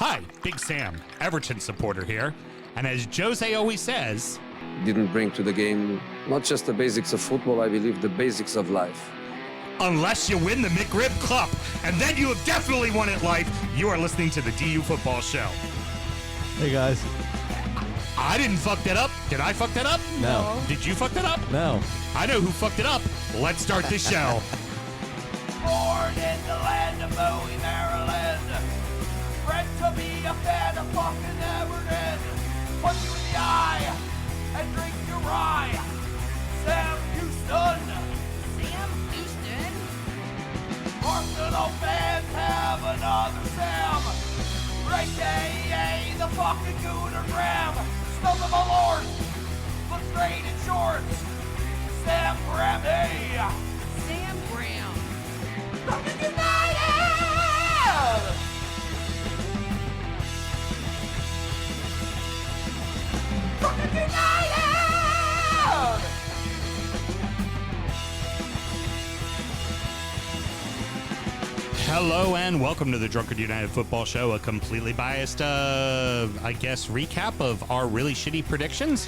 Hi, Big Sam, Everton supporter here. And as Jose always says, didn't bring to the game not just the basics of football, I believe the basics of life. Unless you win the McRib Cup, and then you have definitely won it life. You are listening to the DU Football Show. Hey, guys. I didn't fuck that up. Did I fuck that up? No. Did you fuck that up? No. I know who fucked it up. Let's start the show. Born in the land of Bowie, Maryland. Bred to be a fan of fucking Everton. Punch you in the eye and drink your rye. Sam Houston. Sam Houston? Arsenal fans have another Sam. AKA the fucking Gooner Graham. Snub of my lord. Look straight in shorts. Sam Graham, hey. Sam Graham. Fucking United! Fucking United! Hello and welcome to the Drunkard United Football Show, a completely biased, recap of our really shitty predictions,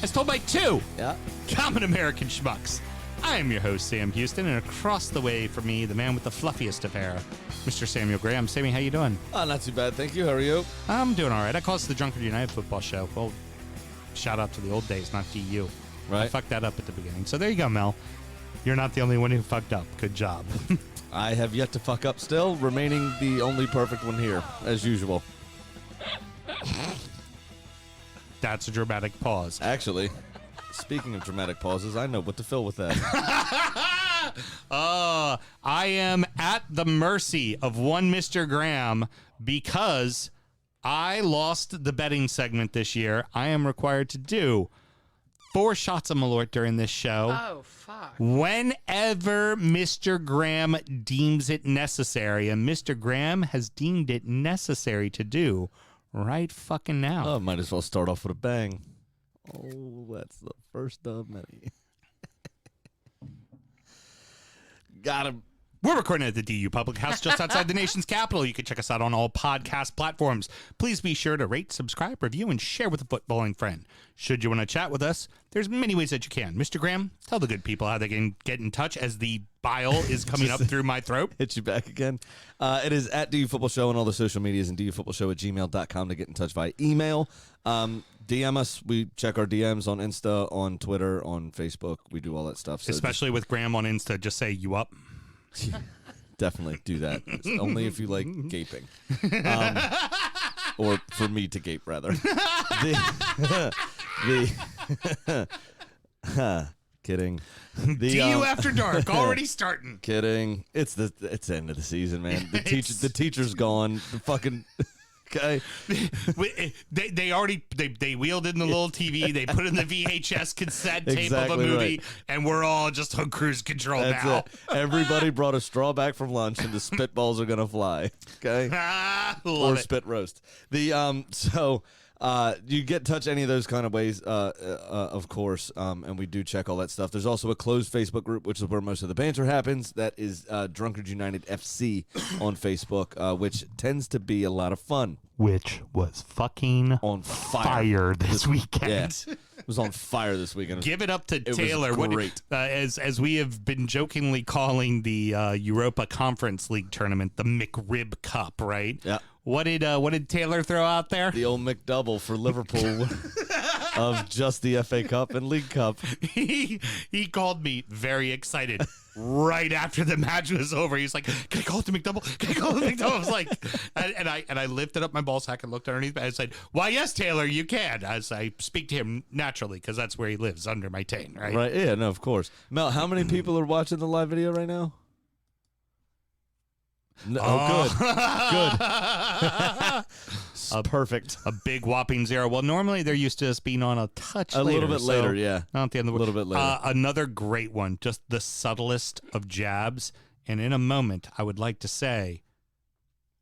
as told by two common American schmucks. I am your host, Sam Houston, and across the way from me, the man with the fluffiest of hair, Mr. Samuel Graham. Sammy, how you doing? Not too bad, thank you. How are you? I'm doing all right. I call this the Drunkard United Football Show. Well, shout out to the old days, not DU. Right. I fucked that up at the beginning. So there you go, Mel. You're not the only one who fucked up. Good job. I have yet to fuck up still, remaining the only perfect one here, as usual. That's a dramatic pause. Actually, speaking of dramatic pauses, I know what to fill with that. I am at the mercy of one Mr. Graham because I lost the betting segment this year. I am required to do 4 shots of Malort during this show. Oh, fuck. Whenever Mr. Graham deems it necessary, and Mr. Graham has deemed it necessary to do right fucking now. Oh, might as well start off with a bang. Oh, that's the first of many. Got him. We're recording at the DU Public House just outside the nation's capital. You can check us out on all podcast platforms. Please be sure to rate, subscribe, review, and share with a footballing friend. Should you want to chat with us, there's many ways that you can. Mr. Graham, tell the good people how they can get in touch as the bile is coming up through my throat. Hit you back again. It is at DU Football Show on all the social medias and dufootballshow@gmail.com to get in touch via email. DM us. We check our DMs on Insta, on Twitter, on Facebook. We do all that stuff. So especially with Graham on Insta, just say, you up? Definitely do that. It's only if you like gaping. Or for me to gape, rather. Kidding. DU After Dark, already starting. Kidding. It's the end of the season, man. The teacher's gone. The fucking... Okay. They wheeled in the little TV. They put in the VHS cassette tape Exactly of a movie, right. And we're all just on cruise control That's now. it. Everybody brought a straw back from lunch, and the spitballs are gonna fly. Okay. Or spit roast. You get in touch any of those kind of ways, of course, and we do check all that stuff. There's also a closed Facebook group, which is where most of the banter happens. That is Drunkard United FC on Facebook, which tends to be a lot of fun. Which was fucking On fire this weekend. Yeah, it was on fire this weekend. Give it up to Taylor. Was great. As we have been jokingly calling the Europa Conference League tournament the McRib Cup, right? Yeah. What did Taylor throw out there? The old McDouble for Liverpool of just the FA Cup and League Cup. He called me very excited right after the match was over. He's like, "Can I call it the McDouble? Can I call it the McDouble?" I was like, and I lifted up my ball sack and looked underneath. I said, "Why, yes, Taylor, you can." As I speak to him naturally because that's where he lives, under my tain, right? Right? Yeah. No, of course. Mel, how many people are watching the live video right now? No, good. Perfect. A big whopping 0. Well, normally they're used to us being on a touch A later. little bit so later, yeah. Not at the end of the A little bit later. Another great one, just the subtlest of jabs. And in a moment, I would like to say,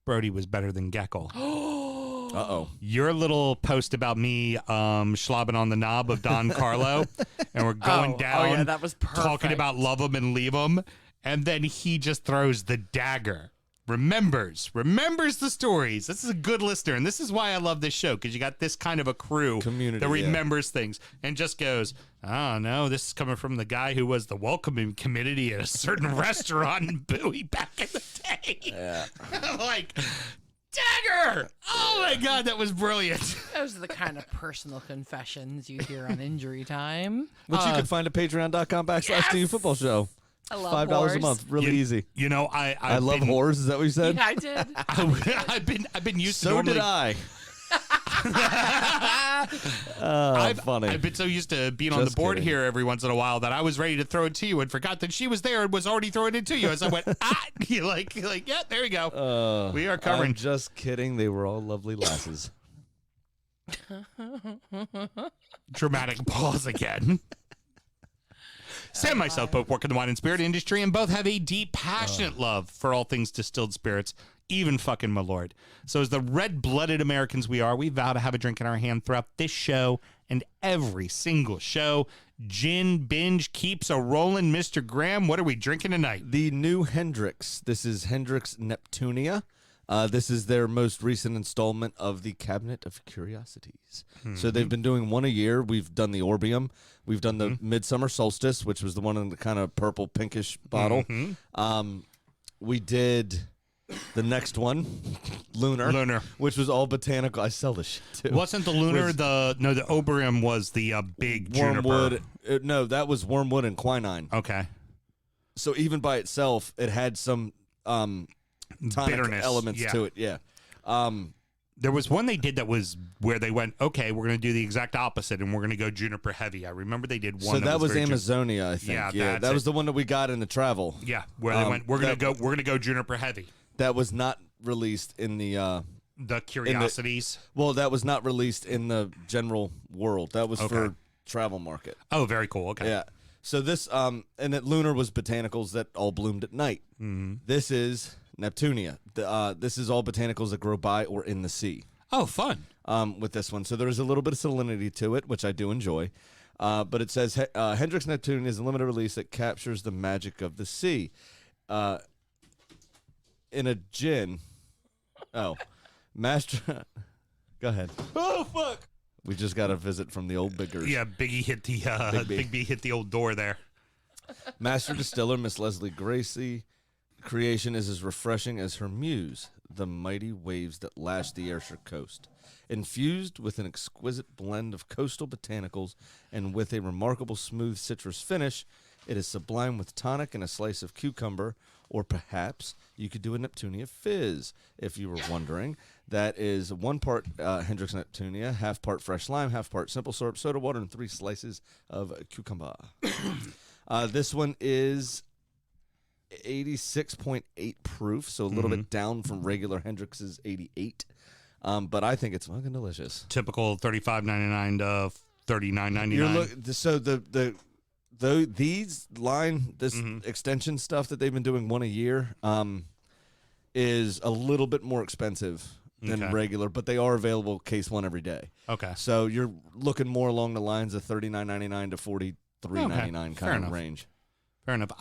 Brody was better than Geckel. Uh-oh. Your little post about me slobbing on the knob of Don Carlo, and we're going down, yeah, that was perfect. talking about love him and leave him, and then he just throws the dagger remembers the stories. This is a good listener, and this is why I love this show, because you got this kind of a crew Community, that remembers things and just goes, oh, no, this is coming from the guy who was the welcoming committee at a certain restaurant in Bowie back in the day. Yeah. Like, dagger! Oh, my God, that was brilliant. Those are the kind of personal confessions you hear on Injury Time. Which you can find at patreon.com/TU Football Show. I love $5 a whores. month, really easy. You know, I love whores. Is that what you said? Yeah, I did. I've been used to So normally. did I. Funny. I've been so used to being on the Just board kidding. here every once in a while that I was ready to throw it to you and forgot that she was there and was already throwing it to you. As I went, you're like, yeah, there you go. We are covering. I'm just kidding. They were all lovely lasses. Dramatic pause again. Sam and myself both work in the wine and spirit industry and both have a deep, passionate love for all things distilled spirits, even fucking my lord. So as the red-blooded Americans we are, we vow to have a drink in our hand throughout this show and every single show. Gin binge keeps a rolling. Mr. Graham, what are we drinking tonight? The new Hendrix. This is Hendrix Neptunia. This is their most recent installment of the Cabinet of Curiosities. So they've been doing one a year. We've done the Orbium. We've done the Midsummer Solstice, which was the one in the kind of purple pinkish bottle. We did the next one, Lunar, which was all botanical. I sell this shit too. Wasn't the Lunar the Obrium was the big Wormwood? juniper. No, that was wormwood and quinine. Okay. So even by itself, it had some tonic Bitterness, elements to it. Yeah. There was one they did that was where they went, okay, we're going to do the exact opposite, and we're going to go juniper heavy. I remember they did one. So that was very Amazonia, I think. Yeah, that was the one that we got in the travel. Yeah, where they went, we're going to go juniper heavy. That was not released in the Curiosities. well, that was not released in the general world. That was for travel market. Oh, very cool. Okay. Yeah. So this and that Lunar was botanicals that all bloomed at night. This is Neptunia. This is all botanicals that grow by or in the sea. Oh, fun. With this one. So there is a little bit of salinity to it, which I do enjoy. But it says Hendrix Neptunia is a limited release that captures the magic of the sea. In a gin. Oh. Master. Go ahead. Oh, fuck. We just got a visit from the old biggers. Yeah, Biggie hit the Big B hit the old door there. Master distiller Miss Leslie Gracie. Creation is as refreshing as her muse, the mighty waves that lash the Ayrshire coast. Infused with an exquisite blend of coastal botanicals and with a remarkable smooth citrus finish, it is sublime with tonic and a slice of cucumber, or perhaps you could do a Neptunia fizz, if you were wondering. That is 1 part Hendrix Neptunia, half part fresh lime, half part simple syrup, soda water, and 3 slices of cucumber. This one is 86.8 proof, so a little bit down from regular Hendrix's 88. But I think it's fucking delicious. Typical $35.99 to $39.99. You're so these line extension stuff that they've been doing one a year is a little bit more expensive than regular, but they are available case one every day. Okay. So you're looking more along the lines of $39.99 to $43.99 kind of range. Fair enough.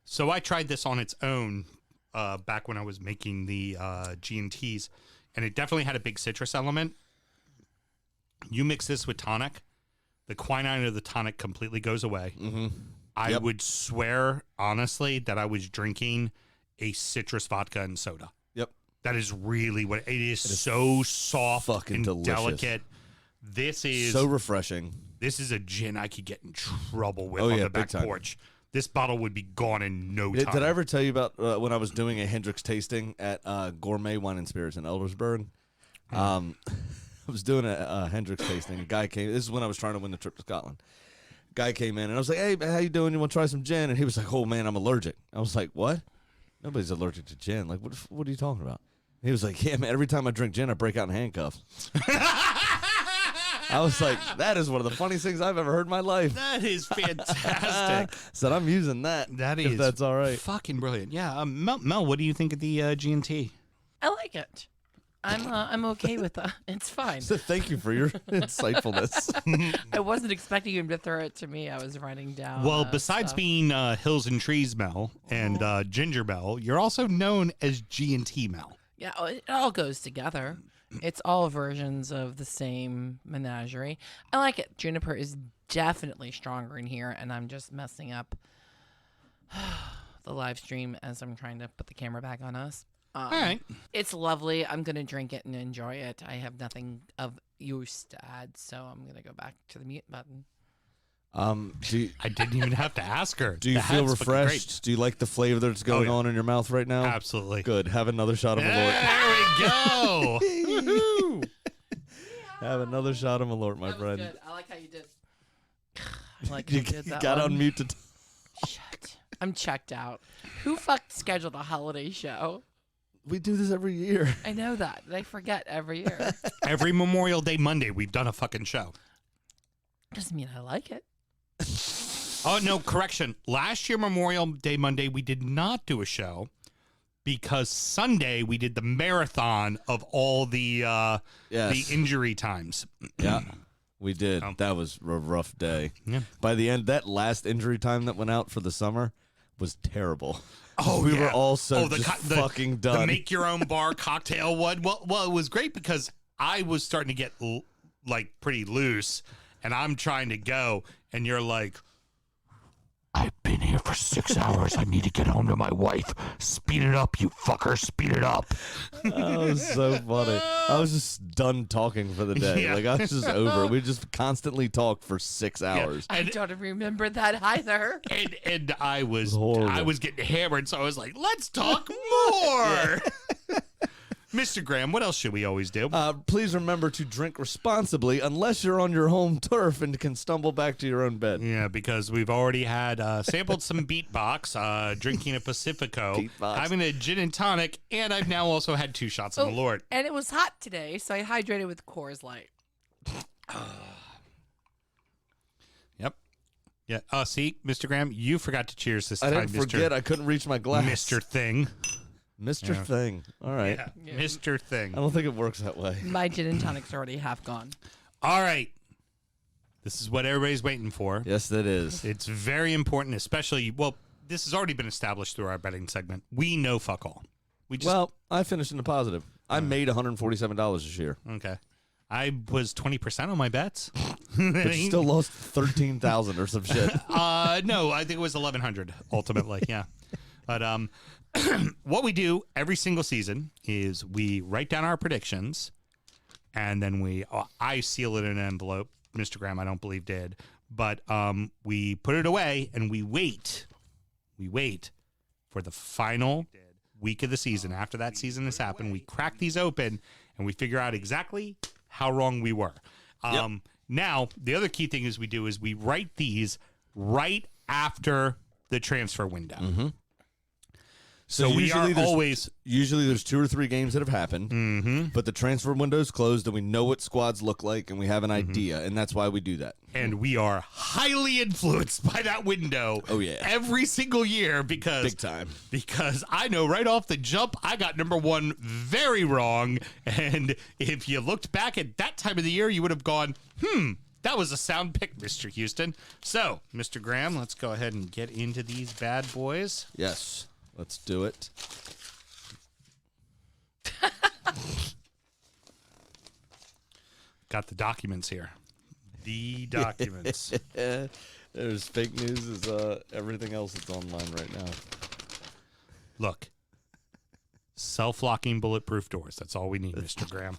So I tried this on its own back when I was making the G&Ts, and it definitely had a big citrus element. You mix this with tonic, the quinine of the tonic completely goes away. I would swear, honestly, that I was drinking a citrus vodka and soda. Yep. That is really what it is. So soft fucking and delicious. delicate. This is So refreshing. This is a gin I could get in trouble with Oh, on yeah, the back big time. porch. This bottle would be gone in no time. Did I ever tell you about when I was doing a Hendrix tasting at Gourmet Wine and Spirits in Eldersburg? I was doing a Hendrix tasting. A guy came. This is when I was trying to win the trip to Scotland. Guy came in and I was like, "Hey, how you doing? You want to try some gin?" And he was like, "Oh man, I'm allergic." I was like, "What? Nobody's allergic to gin. Like, what are you talking about?" He was like, "Yeah, man. Every time I drink gin, I break out in handcuffs." I was like, "That is one of the funniest things I've ever heard in my life." That is fantastic. Said I'm using that. That if is that's all right. fucking brilliant. Yeah, Mel, what do you think of the G&T? I like it. I'm okay with that. It's fine. So thank you for your insightfulness. I wasn't expecting him to throw it to me. I was writing down. Well, besides stuff. being Hills and Trees Mel and Ginger Bell, you're also known as G&T Mel. Yeah, it all goes together. It's all versions of the same menagerie. I like it. Juniper is definitely stronger in here, and I'm just messing up the live stream as I'm trying to put the camera back on us. All right. It's lovely. I'm going to drink it and enjoy it. I have nothing of use to add, so I'm going to go back to the mute button. I didn't even have to ask her. Do you feel refreshed? Do you like the flavor that's going on in your mouth right now? Absolutely. Good. Have another shot of Malort. There we go. Have another shot of Malort, my That was friend. good. I like how you did. I like how You you did that got one. on mute to. Shit. I'm checked out. Who fucked scheduled a holiday show? We do this every year. I know that. They forget every year. Every Memorial Day Monday, we've done a fucking show. Doesn't mean I like it. Oh, no, correction. Last year, Memorial Day Monday, we did not do a show because Sunday we did the marathon of all the injury times. Yeah, we did. Oh. That was a rough day. Yeah. By the end, that last injury time that went out for the summer was terrible. Oh, we yeah. were all so the fucking done. The make your own bar cocktail one. Well, it was great because I was starting to get like pretty loose, and I'm trying to go, and you're like, I've been here for 6 hours. I need to get home to my wife. Speed it up, you fucker. Speed it up. That was so funny. I was just done talking for the day. Yeah. Like, I was just over. We just constly talked for 6 hours. I don't remember that either. And I was horrible. getting hammered, so I was like, let's talk more. Mr. Graham, what else should we always do? Please remember to drink responsibly unless you're on your home turf and can stumble back to your own bed. Yeah, because we've already had sampled some Beatbox, drinking a Pacifico, Beatbox. having a gin and tonic, and I've now also had 2 shots of Malort. And it was hot today, so I hydrated with Coors Light. Yep. Yeah. See, Mr. Graham, you forgot to cheers this I time, didn't forget. I couldn't reach my glass. Mr. Thing. Mr. Thing. All right. Yeah. Mr. I Thing. don't think it works that way. My gin and tonic's already half gone. All right. This is what everybody's waiting for. Yes, that is. It's very important, especially, well, this has already been established through our betting segment. We know fuck all. We just, Well, I finished in the positive. I made $147 this year. okay. I was 20% on my bets. But you still lost 13,000 or some shit. No, I think it was 1,100 ultimately. Yeah. But what we do every single season is we write down our predictions, and then I seal it in an envelope. Mr. Graham, I don't believe did, but we put it away and we wait. We wait for the final week of the season. After that season has happened, we crack these open and we figure out exactly how wrong we were. Now, the other key thing is we write these right after the transfer window. Mm-hmm. So we are always... Usually there's 2 or 3 games that have happened, but the transfer window's closed and we know what squads look like and we have an idea, and that's why we do that. And we are highly influenced by that window. Oh, yeah. Every single year because... Big time. Because I know right off the jump, I got number 1 very wrong. And if you looked back at that time of the year, you would have gone, that was a sound pick, Mr. Houston. So, Mr. Graham, let's go ahead and get into these bad boys. Yes. Let's do it. Got the documents here. The documents. There's fake news is everything else that's online right now. Look. Self-locking bulletproof doors. That's all we need, Mr. Graham.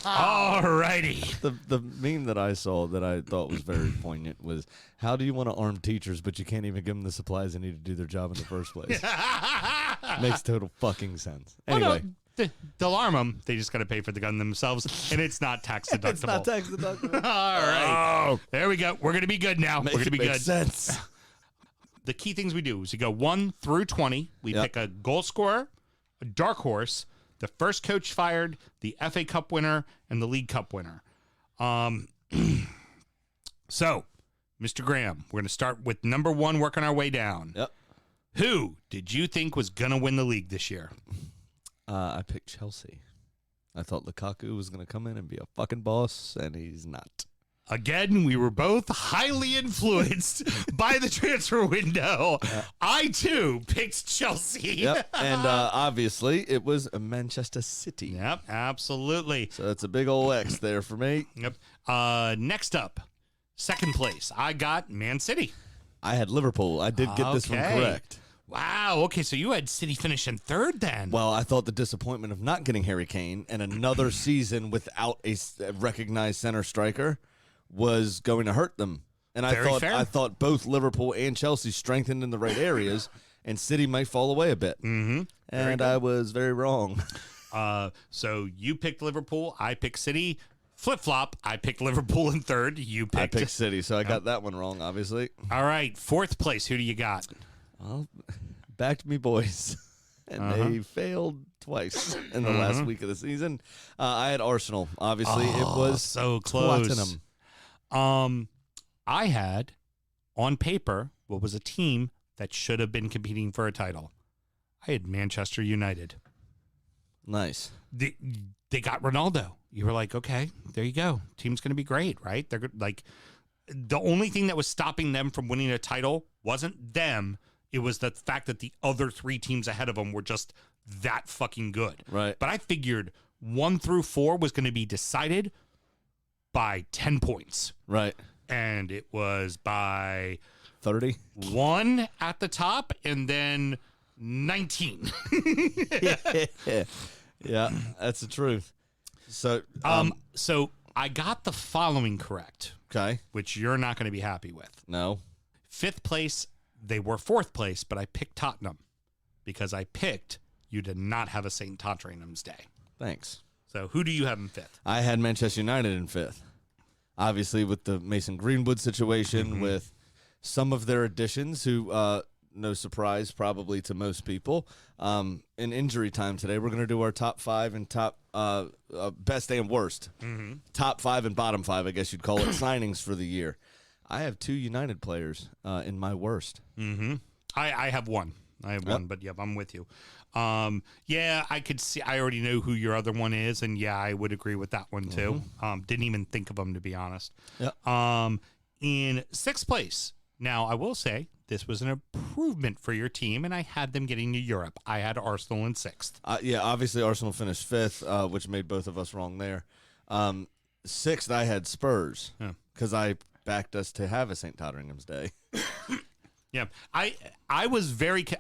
All righty. The meme that I saw that I thought was very poignant was, how do you want to arm teachers, but you can't even give them the supplies they need to do their job in the first place? Makes total fucking sense. Anyway. Oh, no, they'll arm them. They just got to pay for the gun themselves, and it's not tax deductible. It's not tax deductible. All right. There we go. We're going to be good now. We're going to be good. Sense. The key things we do is we go 1 through 20. We pick a goal scorer, a dark horse, the first coach fired, the FA Cup winner, and the League Cup winner. So, Mr. Graham, we're going to start with number 1, working our way down. Yep. Who did you think was going to win the league this year? I picked Chelsea. I thought Lukaku was going to come in and be a fucking boss, and he's not. Again, we were both highly influenced by the transfer window. I, too, picked Chelsea. Yep, and obviously it was Manchester City. Yep, absolutely. So that's a big old X there for me. Yep. Next up, second place, I got Man City. I had Liverpool. I did get this one correct. Wow. Okay, so you had City finish in third then. Well, I thought the disappointment of not getting Harry Kane and another season without a recognized center striker was going to hurt them. And I thought both Liverpool and Chelsea strengthened in the right areas, and City might fall away a bit. Mm-hmm. And I was very wrong. So you picked Liverpool. I picked City. Flip-flop. I picked Liverpool in third. You picked... I picked City, so I got that one wrong, obviously. All right, fourth place. Who do you got? Well, back to me, boys. And they failed twice in the last week of the season. I had Arsenal. Obviously, it was so close. Tottenham. I had, on paper, what was a team that should have been competing for a title. I had Manchester United. Nice. They got Ronaldo. You were like, okay, there you go. Team's going to be great, right? They're like, the only thing that was stopping them from winning a title wasn't them. It was the fact that the other three teams ahead of them were just that fucking good. Right. But I figured 1 through 4 was going to be decided by 10 points. Right. And it was by 30. 1 at the top and then 19. Yeah, that's the truth. So, so I got the following correct. Okay. Which you're not going to be happy with. No. 5th place, they were 4th place, but I picked Tottenham because I picked you did not have a St. Tottenham's Day. Thanks. So who do you have in 5th? I had Manchester United in 5th. Obviously, with the Mason Greenwood situation, with some of their additions, who, no surprise probably to most people, in injury time today, we're going to do our top 5 and top best and worst. Top 5 and bottom 5, I guess you'd call it, signings for the year. I have 2 United players in my worst. I have 1. I have 1, but yep, I'm with you. Yeah, I could see. I already know who your other one is, and yeah, I would agree with that one too. Didn't even think of them, to be honest. Yep. In 6th place. Now, I will say this was an improvement for your team, and I had them getting to Europe. I had Arsenal in 6th. Yeah, obviously Arsenal finished 5th, which made both of us wrong there. 6th, I had Spurs because I backed us to have a St. Tottenham's Day. Yeah, I was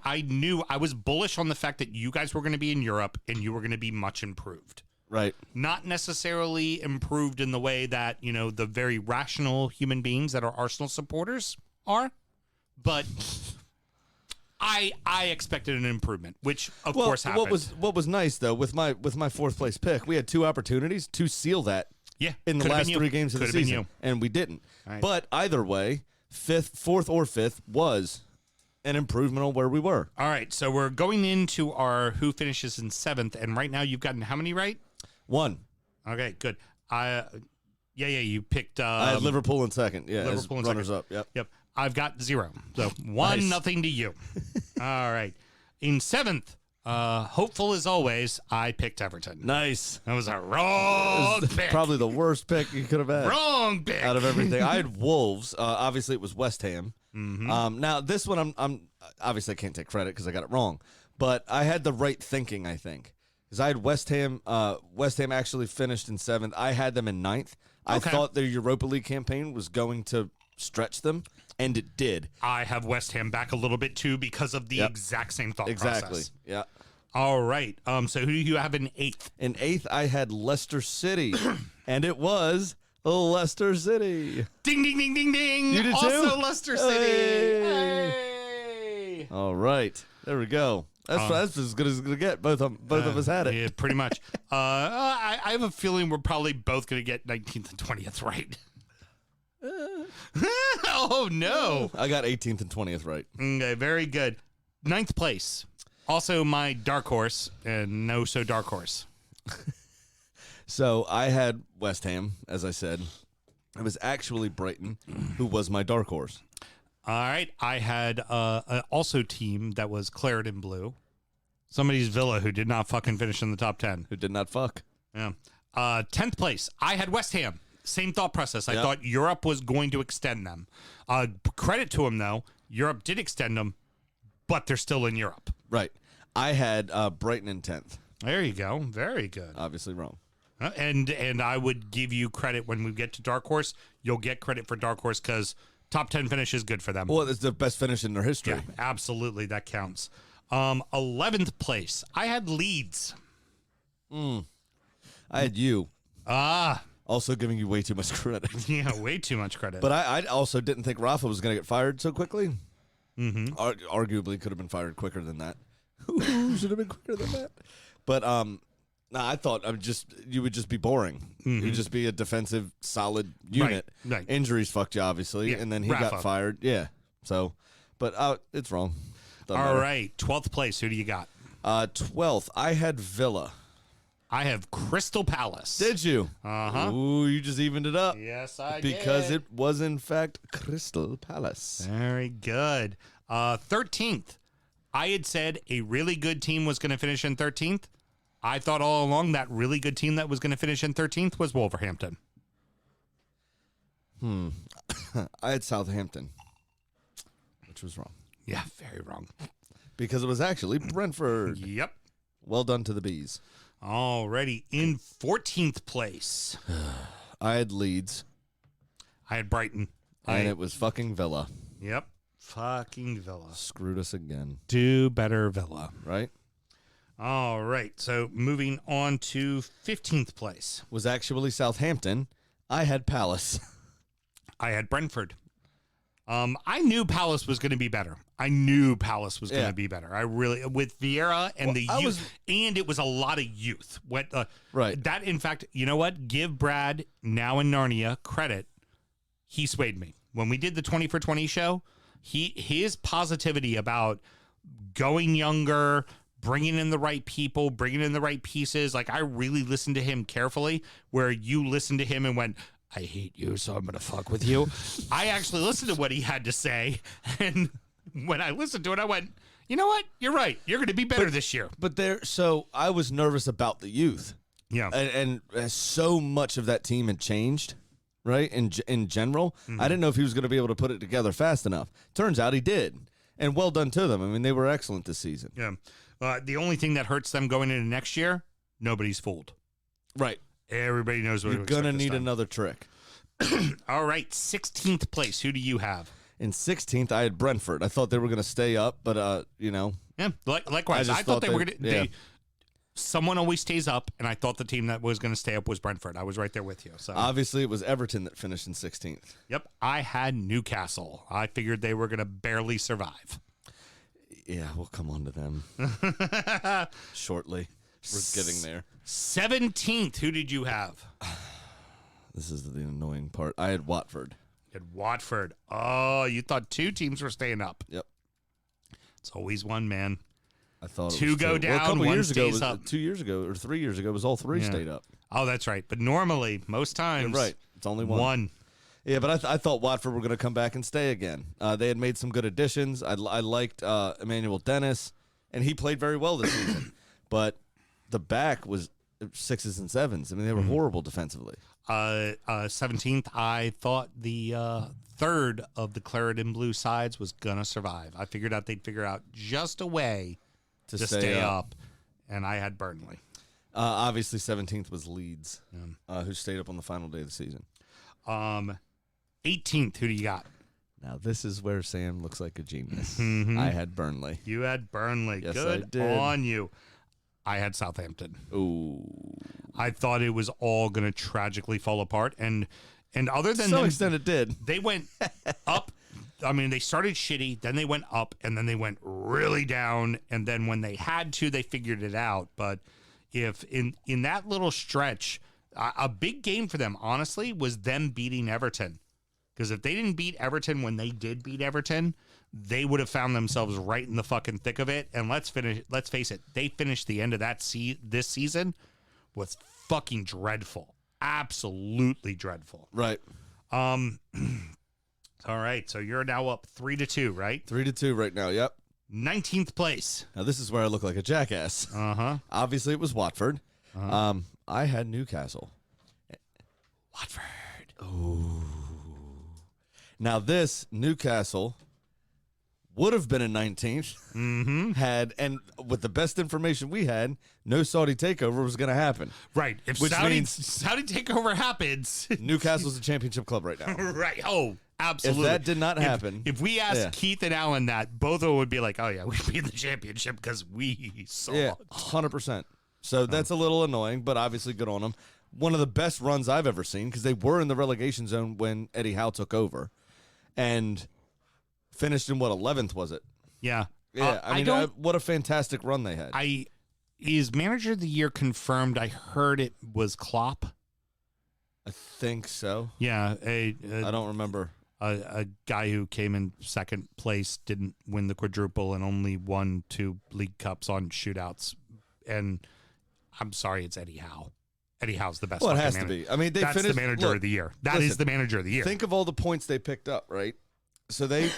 I knew I was bullish on the fact that you guys were going to be in Europe and you were going to be much improved. Right. Not necessarily improved in the way that, you know, the very rational human beings that are Arsenal supporters are, but I expected an improvement, which of course happened. What was nice though with my 4th place pick, we had 2 opportunities to seal that. Yeah, in the last 3 games of the season, and we didn't. Right. But either way, 4th or 5th was an improvement on where we were. All right, so we're going into our who finishes in 7th, and right now you've gotten how many right? 1. Okay, good. You picked. I had Liverpool in 2nd. Yeah, Liverpool in runners 2nd. Up. Yep. I've got 0. So 1-0 to you. All right. In 7th, hopeful as always, I picked Everton. Nice. That was a wrong pick. Probably the worst pick you could have had. Wrong pick. Out of everything. I had Wolves. Obviously, it was West Ham. Now, this one, I'm obviously I can't take credit because I got it wrong. But I had the right thinking, I think. Because I had West Ham. West Ham actually finished in 7th. I had them in 9th. I thought their Europa League campaign was going to stretch them, and it did. I have West Ham back a little bit too because of the exact same thought process. Yeah. All right. So who do you have in 8th? In 8th, I had Leicester City, and it was Leicester City. Ding, ding, ding, ding, ding. You did also too? Leicester City. Hey. All right. There we go. That's as good as it's going to get. Both of us had it. Yeah, pretty much. I have a feeling we're probably both going to get 19th and 20th right. Oh, no. I got 18th and 20th right. Okay, very good. 9th place. Also my dark horse, and no so dark horse. So I had West Ham, as I said. It was actually Brighton, who was my dark horse. All right. I had also team that was Claret in blue. Somebody's Villa who did not fucking finish in the top 10. Who did not fuck. Yeah. 10th place. I had West Ham. Same thought process. I thought Europe was going to extend them. Credit to them, though. Europe did extend them, but they're still in Europe. Right. I had Brighton in 10th. There you go. Very good. Obviously wrong. And I would give you credit when we get to Dark Horse. You'll get credit for Dark Horse because top 10 finish is good for them. Well, it's the best finish in their history. Yeah, absolutely. That counts. 11th place. I had Leeds. I had you. Ah. Also giving you way too much credit. Yeah, way too much credit. But I also didn't think Rafa was going to get fired so quickly. Mm-hmm. Arguably could have been fired quicker than that. Should have been quicker than that. But I thought you would just be boring. Mm-hmm. You'd just be a defensive, solid unit. Right. Injuries fucked you, obviously, Yeah, and then he Rafa. got fired. Yeah. So, but it's wrong. Doesn't All matter. right. 12th place. Who do you got? 12th, I had Villa. I have Crystal Palace. Did you? Uh-huh. Ooh, you just evened it up. Yes, I Because did. it was, in fact, Crystal Palace. Very good. 13th. I had said a really good team was going to finish in 13th. I thought all along that really good team that was going to finish in 13th was Wolverhampton. I had Southampton, which was wrong. Yeah, very wrong. Because it was actually Brentford. Yep. Well done to the Bees. Alrighty. In 14th place, I had Leeds, I had Brighton. and it was fucking Villa. Yep. Fucking Villa. Screwed us again, Do better, Villa. right? All right. So moving on to 15th place, Was actually Southampton. I had Palace. I had Brentford. I knew Palace was going to be better. I knew Palace was going Yeah. to be better. I really, with Vieira and the I youth, and it was a lot of youth. Right. That, in fact, you know what? Give Brad, now in Narnia, credit. He swayed me. When we did the 20 for 20 show, his positivity about going younger, bringing in the right people, bringing in the right pieces. Like, I really listened to him carefully, where you listened to him and went, I hate you, so I'm going to fuck with you. I actually listened to what he had to say. And when I listened to it, I went, you know what? You're right. You're going to be better this year. But so I was nervous about the youth. Yeah. And so much of that team had changed, right? In general, I didn't know if he was going to be able to put it together fast enough. Turns out he did. And well done to them. I mean, they were excellent this season. Yeah. The only thing that hurts them going into next year, nobody's fooled. Right. Everybody knows what You're going to need another trick. All right, 16th place. Who do you have? In 16th, I had Brentford. I thought they were going to stay up, but, Yeah, likewise. I I just thought they were thought going they- to. Someone always stays up, and I thought the team that was going to stay up was Brentford. I was right there with you. So obviously it was Everton that finished in 16th. Yep, I had Newcastle. I figured they were going to barely survive. Yeah, we'll come on to them shortly. We're getting there. 17th. Who did you have? This is the annoying part. I had Watford. You had Watford. Oh, you thought two teams were staying up. Yep. It's always one, man. I thought it Two was go Well, a down, couple one years ago, stays up. 2 years ago or 3 years ago, it was all three Yeah. stayed up. Oh, that's right. But normally, most times, You're right. It's only one. One. Yeah, but I thought Watford were going to come back and stay again. They had made some good additions. I liked Emmanuel Dennis, and he played very well this season. But the back was 6s and 7s. I mean, they were horrible defensively. 17th, I thought the third of the Claret and Blue sides was going to survive. I figured out they'd figure out just a way to stay up, and I had Burnley. Obviously, 17th was Leeds, who stayed up on the final day of the season. 18th, who do you got? Now, this is where Sam looks like a genius. Mhm. I had Burnley. You had Burnley. Yes, Good I did. on you. I had Southampton. Ooh. I thought it was all going to tragically fall apart, and other than To some them, extent, it did. they went up. I mean, they started shitty, then they went up, and then they went really down, and then when they had to, they figured it out. But if in that little stretch, a big game for them, honestly, was them beating Everton. Because if they didn't beat Everton when they did beat Everton, they would have found themselves right in the fucking thick of it. And let's face it, they finished the end of that this season was fucking dreadful. Absolutely dreadful. Right. All right, so you're now up 3-2, right? 3-2 right now. Yep. 19th place. Now, this is where I look like a jackass. Uh-huh. Obviously, it was Watford. I had Newcastle. Watford. Now this Newcastle would have been in 19th. And with the best information we had, no Saudi takeover was going to happen. Right. If Which Saudi means- Saudi takeover happens. Newcastle's a championship club right now. Right. Oh, absolutely. If that did not happen, If we asked yeah. Keith and Alan that, both of them would be like, oh, yeah, we'd be in the championship because we saw yeah, it. 100%. So that's a little annoying, but obviously good on them. One of the best runs I've ever seen because they were in the relegation zone when Eddie Howe took over, and finished in what 11th was it? Yeah. Yeah, I mean, what a fantastic run they had. Is manager of the year confirmed? I heard it was Klopp. I think so. Yeah, I don't remember. a guy who came in second place didn't win the quadruple and only won 2 league cups on shootouts. And I'm sorry, it's Eddie Howe. Eddie Howe's the best. Well, it fucking has manager. to be. I mean, That's the manager of the year. That is the manager of the year. Think of all the points they picked up, right? So they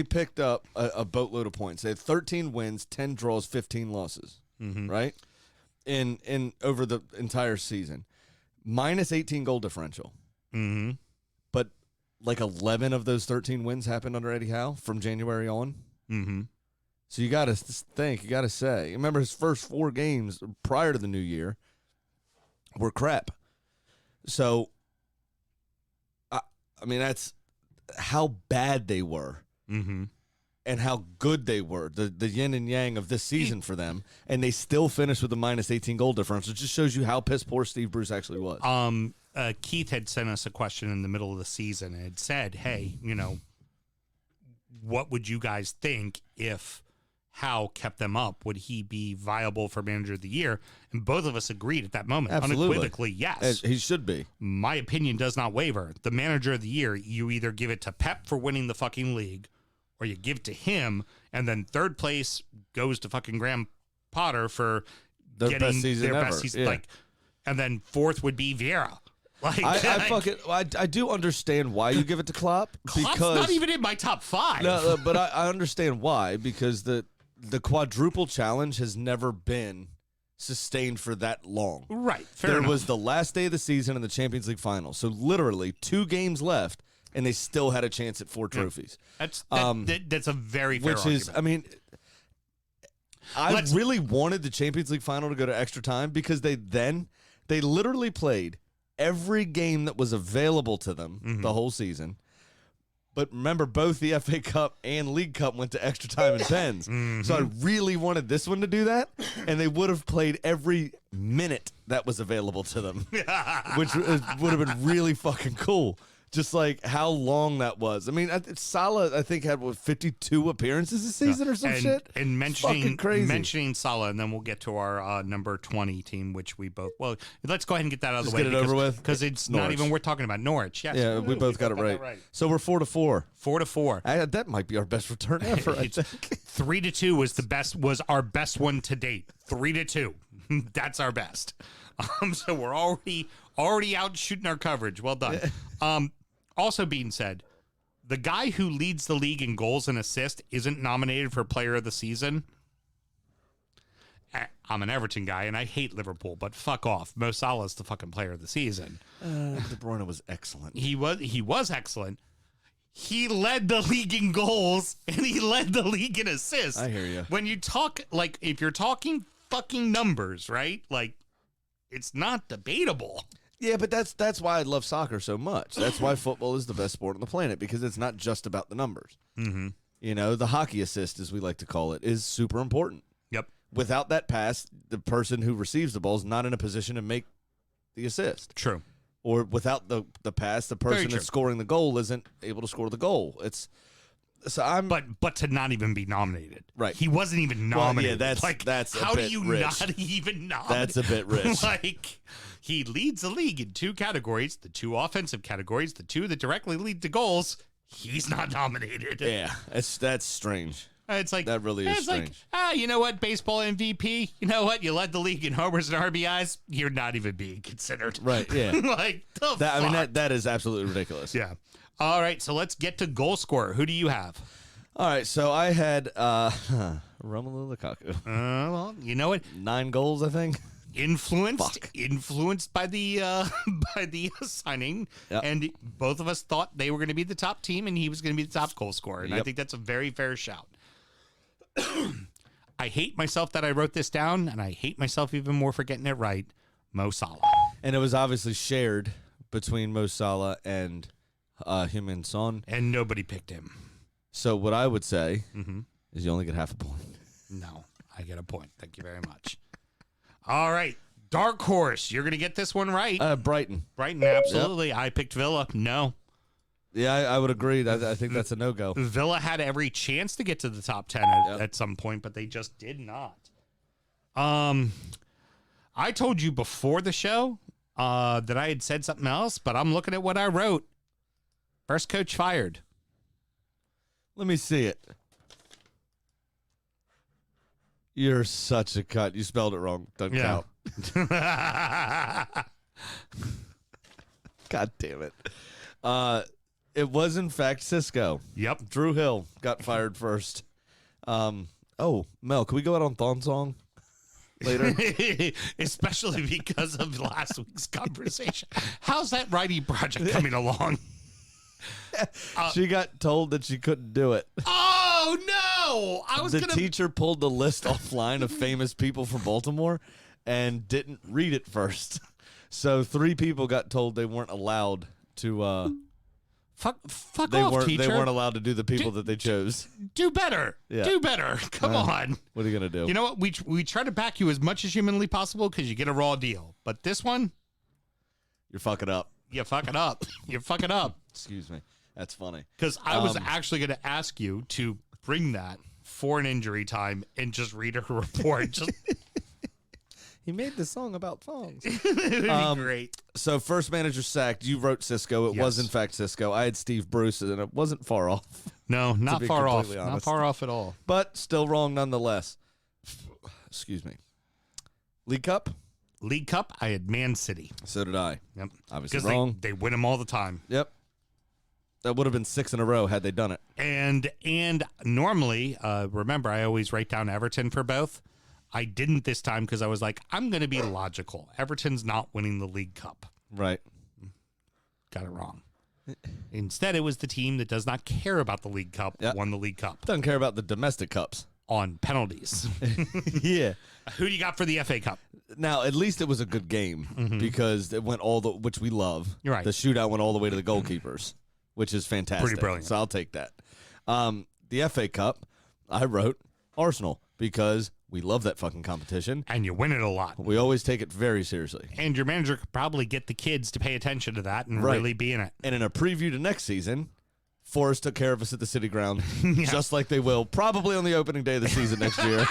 picked up a boatload of points. They had 13 wins, 10 draws, 15 losses, right? In over the entire season. Minus 18 goal differential. Mm-hmm. But like 11 of those 13 wins happened under Eddie Howe from January on. Mm-hmm. So you got to think, you got to say. Remember his first 4 games prior to the new year were crap. So, I mean, that's how bad they were and how good they were, the yin and yang of this season for them. And they still finished with a minus 18 goal differential. It just shows you how piss poor Steve Bruce actually was. Keith had sent us a question in the middle of the season and had said, hey, what would you guys think if Howe kept them up? Would he be viable for manager of the year? And both of us agreed at that moment. Absolutely. Unequivocally, yes. He should be. My opinion does not waver. The manager of the year, you either give it to Pep for winning the fucking league, or you give it to him, and then third place goes to fucking Graham Potter for Their getting best season their ever. best season. Yeah. And then fourth would be Vieira. I do understand why you give it to Klopp. Klopp's because not even in my top 5. No, but I understand why, because the quadruple challenge has never been sustained for that long. Right. There enough. was the last day of the season in the Champions League final. So literally 2 games left, and they still had a chance at 4 trophies. That's a very fair Which argument. is, I mean, I really wanted the Champions League final to go to extra time because they literally played every game that was available to them the whole season. But remember, both the FA Cup and League Cup went to extra time and pens. So I really wanted this one to do that, and they would have played every minute that was available to them, which would have been really fucking cool. Just like how long that was. I mean, Salah, I think, had 52 appearances this season or some shit. And Fucking crazy. mentioning Salah, and then we'll get to our number 20 team, which we both. Well, let's go ahead and get that out of the way. Get it over with? Because it's Norwich. not even worth talking about Norwich. Yes. Yeah, we both got it right. So we're 4-4. 4-4. That might be our best return ever, I think. 3-2 was our best one to date. 3-2. That's our best. So we're already out shooting our coverage. Well done. Also being said, the guy who leads the league in goals and assists isn't nominated for player of the season. I'm an Everton guy, and I hate Liverpool, but fuck off. Mo Salah's the fucking player of the season. De Bruyne was excellent. He was excellent. He led the league in goals, and he led the league in assists. I hear you. When you talk, like, if you're talking fucking numbers, right? Like, it's not debatable. Yeah, but that's why I love soccer so much. That's why football is the best sport on the planet, because it's not just about the numbers. Mm-hmm. The hockey assist, as we like to call it, is super important. Yep. Without that pass, the person who receives the ball is not in a position to make the assist. True. Or without the pass, the person that's scoring the goal isn't able to score the goal. But to not even be nominated. Right. He wasn't even nominated. Well, yeah, that's how a bit do you rich. not even nominate? That's a bit rich. Like, he leads the league in 2 categories, the 2 offensive categories, the 2 that directly lead to goals. He's not nominated. Yeah, that's strange. It's like that really is strange. Like, you know what, baseball MVP? You know what? You led the league in homers and RBIs. You're not even being considered. Right, yeah. Like, the fuck? I mean, that is absolutely ridiculous. Yeah. All right, so let's get to goal scorer. Who do you have? All right, so I had Romelu Lukaku. Well, you know what? 9 goals, I think. influenced by the by the signing, Yep. and both of us thought they were going to be the top team, and he was going to be the top goal scorer. And I Yep. think that's a very fair shout. I hate myself that I wrote this down, and I hate myself even more for getting it right. Mo Salah. And it was obviously shared between Mo Salah and Heung-min Son. And nobody picked him. So what I would say Mm-hmm. is you only get half a point. No, I get a point. Thank you very much. All right. Dark horse. You're going to get this one right. Brighton. Brighton, absolutely. I picked Villa. No. Yeah, I would agree. I think that's a no-go. Villa had every chance to get to the top 10 at some point, but they just did not. I told you before the show that I had said something else, but I'm looking at what I wrote. First coach fired. Let me see it. You're such a cunt. You spelled it wrong. Doesn't count. God damn it. It was, in fact, Cisco. Yep. Drew Hill got fired first. Oh, Mel, can we go out on Thon Song later? Especially because of last week's conversation. How's that writing project coming along? She got told that she couldn't do it. Oh, no! I was The going to... teacher pulled the list offline of famous people from Baltimore and didn't read it first. So 3 people got told they weren't allowed to... Fuck off, teacher. They weren't allowed to do the people that they chose. Do better. Yeah. Do better. Come on. What are you going to do? You know what? We try to back you as much as humanly possible because you get a raw deal. But this one, You're fucking up. you fuck it up. You fuck it up. Excuse me. That's funny. Because I was actually going to ask you to bring that for an injury time and just read her report. Just, He made the song about thongs. it would be great. So first manager sacked. You wrote Cisco. It was Yes. in fact Cisco. I had Steve Bruce, and it wasn't far off, No, not be far off. completely Not honest. far off at all. but still wrong nonetheless. Excuse me. League Cup. League Cup, I had Man City. So did I. Yep. Obviously Because wrong. they win them all the time. Yep. That would have been 6 in a row had they done it. And normally, remember, I always write down Everton for both. I didn't this time because I was like, I'm going to be logical. Everton's not winning the League Cup. Right. Got it wrong. Instead, it was the team that does not care about the League Cup won the League Cup Doesn't care about the domestic cups. on penalties. Yeah. Who do you got for the FA Cup? Now, at least it was a good game because it went which we love. You're right. The shootout went all the way to the goalkeepers, which is fantastic. Pretty brilliant. So I'll take that. The FA Cup, I wrote Arsenal because we love that fucking competition. And you win it a lot. We always take it very seriously. And your manager could probably get the kids to pay attention to that and Right. really be in it. And in a preview to next season, Forrest took care of us at the City Ground, just like they will probably on the opening day of the season next year.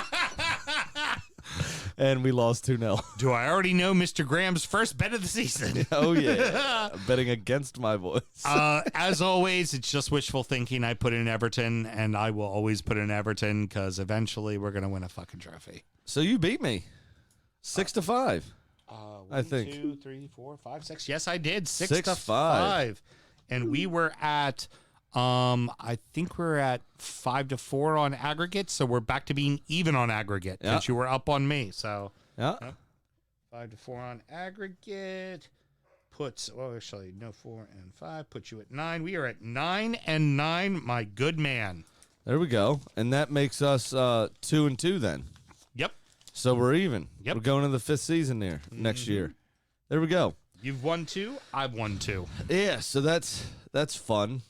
And we lost 2-0. Do I already know Mr. Graham's first bet of the season? Oh, yeah. I'm betting against my voice. As always, it's just wishful thinking. I put in Everton, and I will always put in Everton because eventually we're going to win a fucking trophy. So you beat me. 6-5. I think. 1, 2, 3, 4, 5, 6. Yes, I did. 6 6-5. to 5. And we were at, I think we're at 5-4 on aggregate. So we're back to being even on aggregate because you were up on me. So Yeah. 5-4 on aggregate puts, well, actually, no 4 and 5 puts you at 9. We are at 9-9, my good man. There we go. And that makes us 2-2 then. Yep. So we're even. Yep. We're going to the 5th season there next year. There we go. You've won 2. I've won 2. Yeah, so that's fun.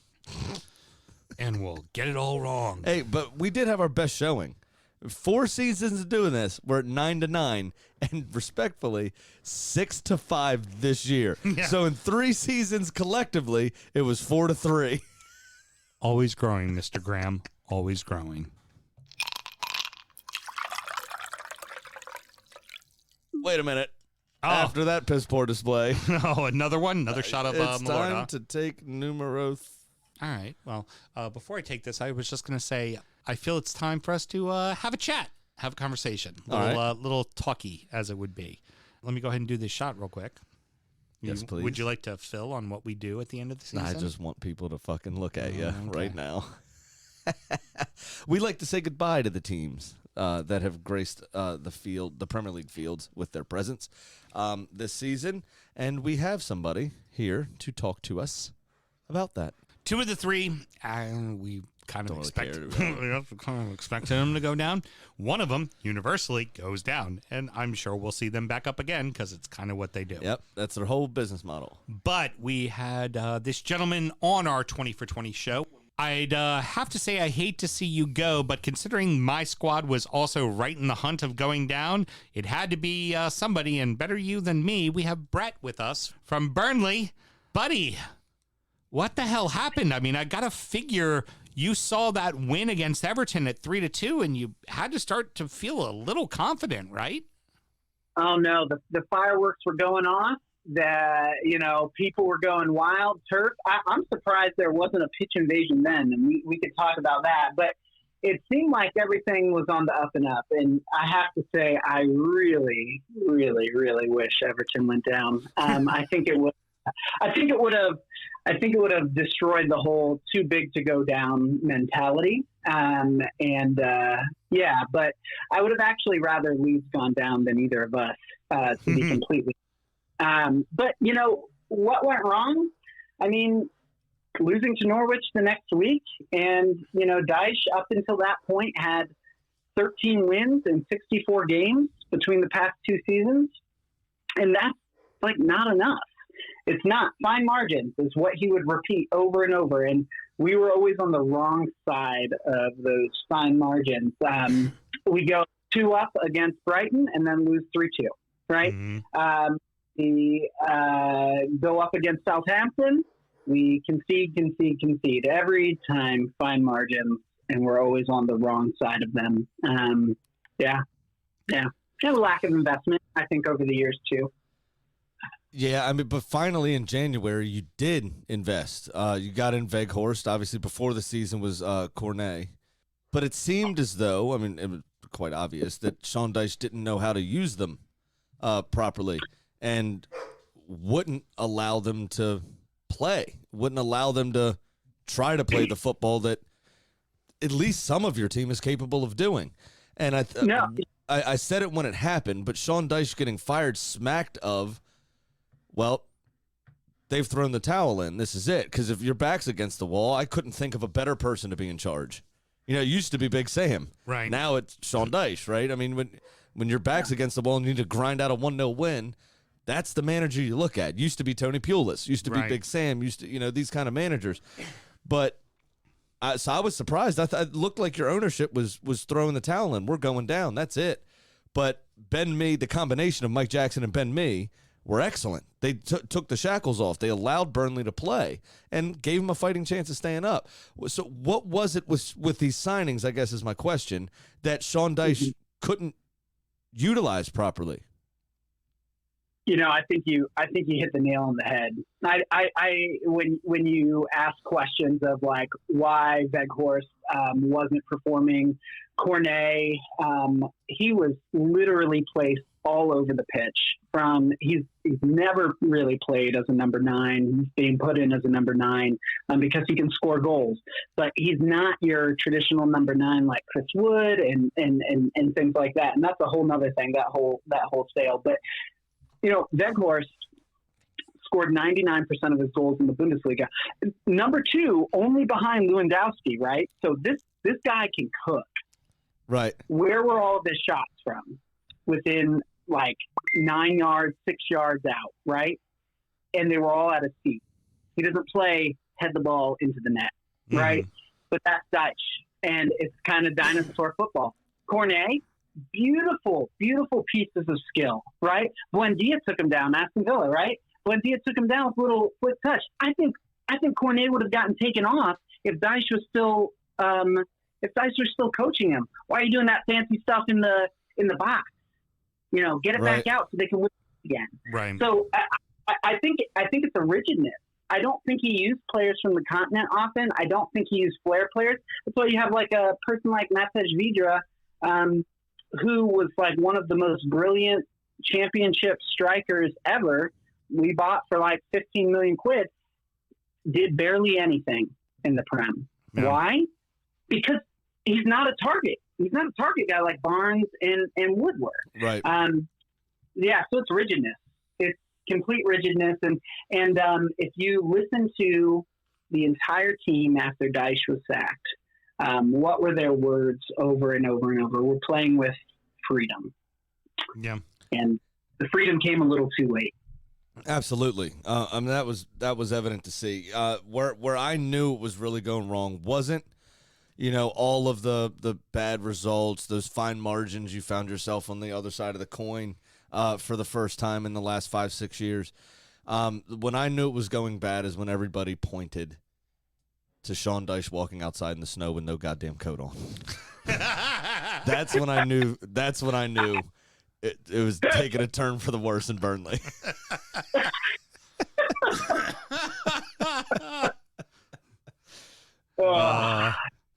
And we'll get it all wrong. Hey, but we did have our best showing. 4 seasons of doing this, we're at 9-9, and respectfully, 6-5 this year. Yeah. So in 3 seasons collectively, it was 4-3. Always growing, Mr. Graham. Always growing. Wait a minute. Oh. After that piss poor display, Oh, another one? Another shot of it's Malort, huh? time to take numero. All right. Well, before I take this, I was just going to say I feel it's time for us to have a chat, have a conversation, little talky as it would be. Let me go ahead and do this shot real quick. Yes, please. Would you like to fill on what we do at the end of the season? I just want people to fucking look at you Okay. right now. We like to say goodbye to the teams that have graced the Premier League fields with their presence this season, and we have somebody here to talk to us about that. 2 of the 3, we kind of expected them to go down. One of them universally goes down, and I'm sure we'll see them back up again because it's kind of what they do. Yep, that's their whole business model. But we had this gentleman on our 20 for 20 show. I'd have to say I hate to see you go, but considering my squad was also right in the hunt of going down, it had to be somebody, and better you than me. We have Brett with us from Burnley. Buddy, what the hell happened? I mean, I got to figure you saw that win against Everton at 3-2, and you had to start to feel a little confident, right? Oh, no. The fireworks were going off. People were going wild. Turf. I'm surprised there wasn't a pitch invasion then, and we could talk about that. But it seemed like everything was on the up and up. And I have to say, I really, really, really wish Everton went down. I think it would have destroyed the whole too big to go down mentality. But I would have actually rather Leeds gone down than either of us, to be completely. But you know what went wrong? I mean, losing to Norwich the next week, and Dyche up until that point had 13 wins in 64 games between the past 2 seasons, and that's like not enough. It's not. Fine margins is what he would repeat over and over, and we were always on the wrong side of those fine margins. We go 2 up against Brighton and then lose 3-2, right? Mm-hmm. We go up against Southampton. We concede every time, fine margins, and we're always on the wrong side of them. And a lack of investment, I think, over the years too. Yeah, I mean, but finally in January you did invest. You got in Weghorst. Obviously, before the season was Cornet, but it seemed as though, I mean, it was quite obvious that Sean Dyche didn't know how to use them properly, and wouldn't allow them to play, wouldn't allow them to try to play the football that at least some of your team is capable of doing. And I said it when it happened, but Sean Dyche getting fired smacked of, well, they've thrown the towel in. This is it. Because if your back's against the wall, I couldn't think of a better person to be in charge. It used to be Big Sam. Right. Now it's Sean Dyche, right? I mean, when your back's against the wall and you need to grind out a 1-0 win, that's the manager you look at. Used to be Tony Pulis. Used to be Big Sam. Used to, these kind of managers. But so I was surprised. I thought it looked like your ownership was throwing the towel in. We're going down. That's it. But Ben Mee, the combination of Mike Jackson and Ben Mee, were excellent. They took the shackles off. They allowed Burnley to play and gave them a fighting chance of staying up. So what was it with these signings, I guess is my question, that Sean Dyche couldn't utilize properly? I think you hit the nail on the head. When you ask questions of like why Weghorst wasn't performing, Cornet, he was literally placed all over the pitch. He's never really played as a number 9. He's being put in as a number 9 because he can score goals, but he's not your traditional number 9 like Chris Wood and things like that. And that's a whole nother thing, that whole sale. But Weghorst scored 99% of his goals in the Bundesliga. Number 2, only behind Lewandowski, right? So this guy can cook. Right. Where were all of his shots from? Within like 9 yards, 6 yards out, right? And they were all at his feet. He doesn't play head the ball into the net, right? But that's Dyche, and it's kind of dinosaur football. Cornet, beautiful, beautiful pieces of skill, right? Buendia took him down, Aston Villa, right? Buendia took him down with a little quick touch. I think Cornet would have gotten taken off if Dyche was still coaching him. Why are you doing that fancy stuff in the box? Get it back out so they can win again. Right. So I think it's a rigidness. I don't think he used players from the continent often. I don't think he used flair players. That's why you have like a person like Matej Vidra, who was like one of the most brilliant championship strikers ever. We bought for like 15 million quid, did barely anything in the Prem. Yeah. Why? Because he's not a target. he's not a target guy like Barnes and Wood were. Right. Yeah, so it's rigidness. It's complete rigidness. And if you listen to the entire team after Dyche was sacked, what were their words over and over and over? We're playing with freedom. Yeah. And the freedom came a little too late. Absolutely. I mean, that was evident to see. Where I knew it was really going wrong wasn't, all of the bad results, those fine margins you found yourself on the other side of the coin for the first time in the last 5-6 years. When I knew it was going bad is when everybody pointed to Sean Dyche walking outside in the snow with no goddamn coat on. That's when I knew. It was taking a turn for the worse in Burnley.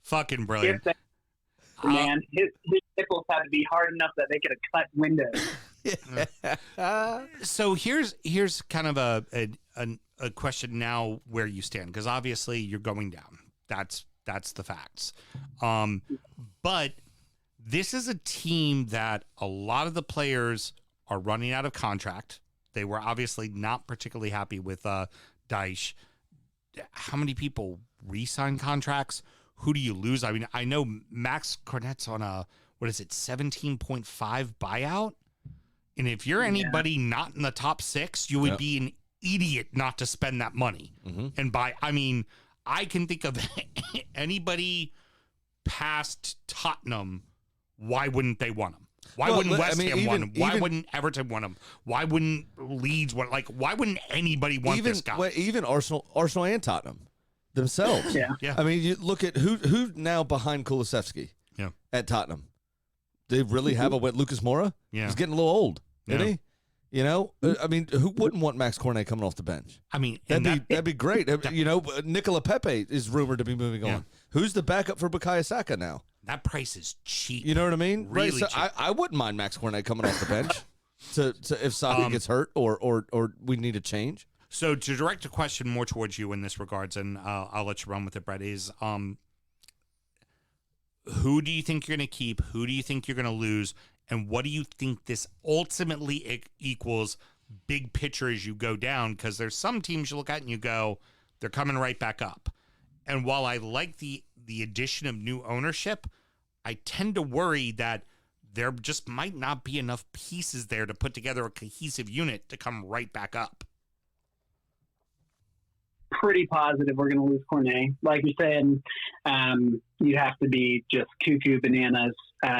Fucking brilliant. Man, his nipples had to be hard enough that they could have cut windows. So here's kind of a question now where you stand, because obviously you're going down. That's the facts. But this is a team that a lot of the players are running out of contract. They were obviously not particularly happy with Dyche. How many people re-sign contracts? Who do you lose? I mean, I know Max Cornet's on a, 17.5 buyout? And if you're anybody not in the top 6, you would be an idiot not to spend that money. Mm-hmm. And I can think of anybody past Tottenham. Why wouldn't they want him? Why wouldn't West Ham want him? Why wouldn't Everton want him? Why wouldn't Leeds want? Why wouldn't anybody want this guy? Even Arsenal and Tottenham themselves. Yeah. I mean, you look at who now behind Kulusevski. Yeah. At Tottenham, they really have Lucas Moura. Yeah. He's getting a little old, isn't he? I mean, who wouldn't want Max Cornet coming off the bench? I mean, that'd be great. Nicola Pepe is rumored to be moving on. Who's the backup for Bukayo Saka now? That price is cheap. You know what I mean? Really right. So cheap. I wouldn't mind Max Cornet coming off the bench to if Saka gets hurt or we need a change. So to direct a question more towards you in this regards, and I'll let you run with it, Brett, is who do you think you're going to keep? Who do you think you're going to lose? And what do you think this ultimately equals big picture as you go down? Because there's some teams you look at and you go, they're coming right back up. And while I like the addition of new ownership, I tend to worry that there just might not be enough pieces there to put together a cohesive unit to come right back up. Pretty positive we're going to lose Cornet. Like you said, you have to be just cuckoo bananas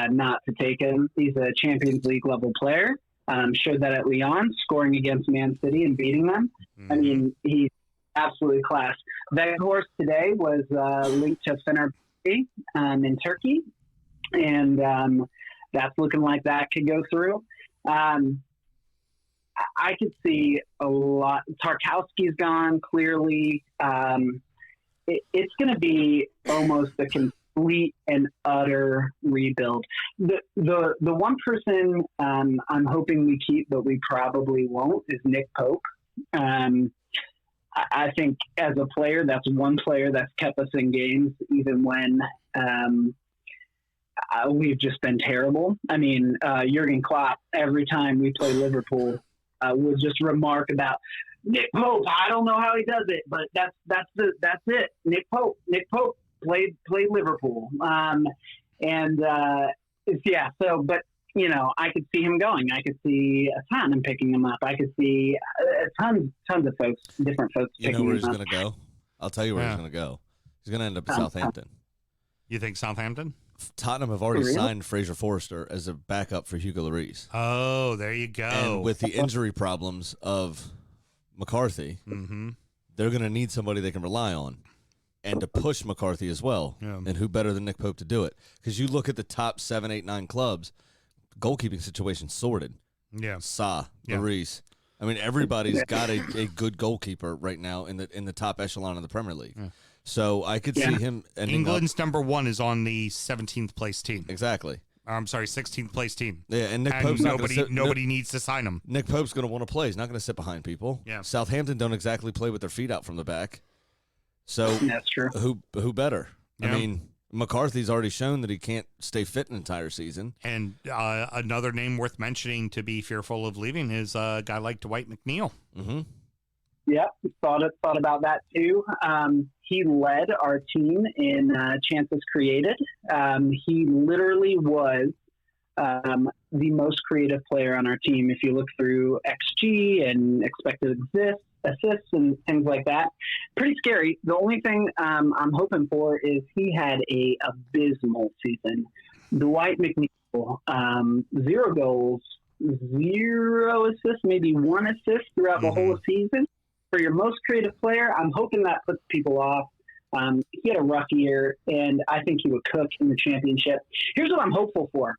not to take him. He's a Champions League level player. Showed that at Lyon, scoring against Man City and beating them. Mm-hmm. I mean, he's absolutely class. Weghorst today was linked to Fenerbahce in Turkey, and that's looking like that could go through. I could see a lot. Tarkowski's gone, clearly. It's going to be almost a complete and utter rebuild. The one person I'm hoping we keep, but we probably won't, is Nick Pope. I think as a player, that's one player that's kept us in games, even when we've just been terrible. I mean, Jurgen Klopp, every time we play Liverpool, would just remark about Nick Pope. I don't know how he does it, but that's it. Nick Pope played Liverpool. So, but I could see him going. I could see Tottenham picking him up. I could see tons of folks, different folks picking him up. You know where he's going to go? I'll tell you where he's going to go. He's going to end up at Southampton. You think Southampton? Tottenham have already signed Fraser Forrester as a backup for Hugo Lloris. Oh, there you go. And with the injury problems of McCarthy, they're going to need somebody they can rely on and to push McCarthy as well. Yeah. And who better than Nick Pope to do it? Because you look at the top 7, 8, 9 clubs, goalkeeping situation sorted. Yeah. Lloris. I mean, everybody's got a good goalkeeper right now in the top echelon of the Premier League. Yeah. So I could see him ending England's number 1 is on the 17th place team. Exactly. I'm sorry, 16th place team. Yeah, and Nick Pope's nobody needs to sign him. Nick Pope's going to want to play. He's not going to sit behind people. Yeah. Southampton don't exactly play with their feet out from the back. So that's true. Who better? Yeah. I mean, McCarthy's already shown that he can't stay fit an entire season. And another name worth mentioning to be fearful of leaving is a guy like Dwight McNeil. Mm-hmm. Yep, thought about that too. He led our team in chances created. He literally was the most creative player on our team. If you look through XG and expected assists and things like that, pretty scary. The only thing I'm hoping for is he had a abysmal season. Dwight McNeil, 0 goals, 0 assists, maybe 1 assist throughout the whole season. For your most creative player, I'm hoping that puts people off. He had a rough year, and I think he would cook in the championship. Here's what I'm hopeful for.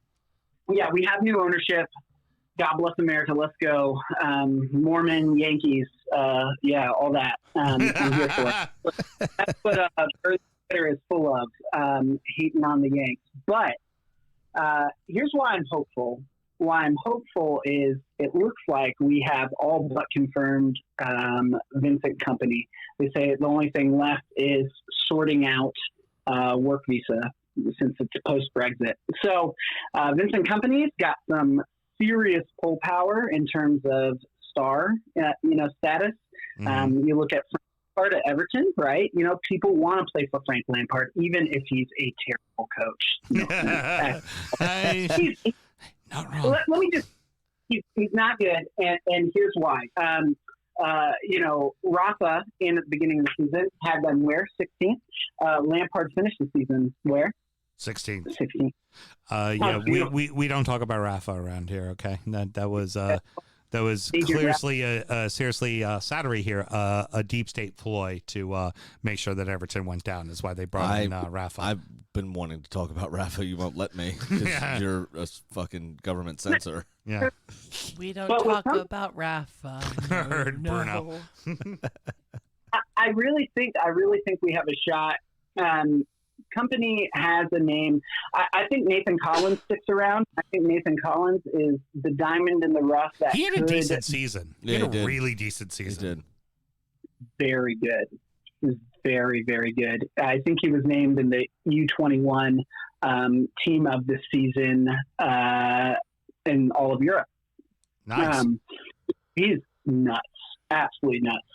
Yeah, we have new ownership. God bless America. Let's go. Mormon, Yankees. Yeah, all that. I'm here for it. That's what Twitter is full of, hating on the Yanks. But here's why I'm hopeful. Why I'm hopeful is it looks like we have all but confirmed Vincent Kompany. They say the only thing left is sorting out work visa since it's post-Brexit. So Vincent Kompany's got some serious pull power in terms of star, status. You look at Frank Lampard at Everton, right? People want to play for Frank Lampard, even if he's a terrible coach. Not wrong. Let me just, he's not good. And here's why. Rafa in the beginning of the season had them where? 16th. Lampard finished the season where? 16th. 16th. Yeah, we don't talk about Rafa around here. Okay, that was seriously Saturday here, a deep state ploy to make sure that Everton went down. Is why they brought in Rafa. I've been wanting to talk about Rafa. You won't let me because you're a fucking government censor. Yeah, we don't talk about Rafa. Heard no. Bruno. I really think we have a shot. Kompany has a name. I think Nathan Collins sticks around. I think Nathan Collins is the diamond in the rough. That he had a decent season. He had a really decent season. He did. Very good. He was very, very good. I think he was named in the U21 team of the season in all of Europe. Nice. He's nuts. Absolutely nuts.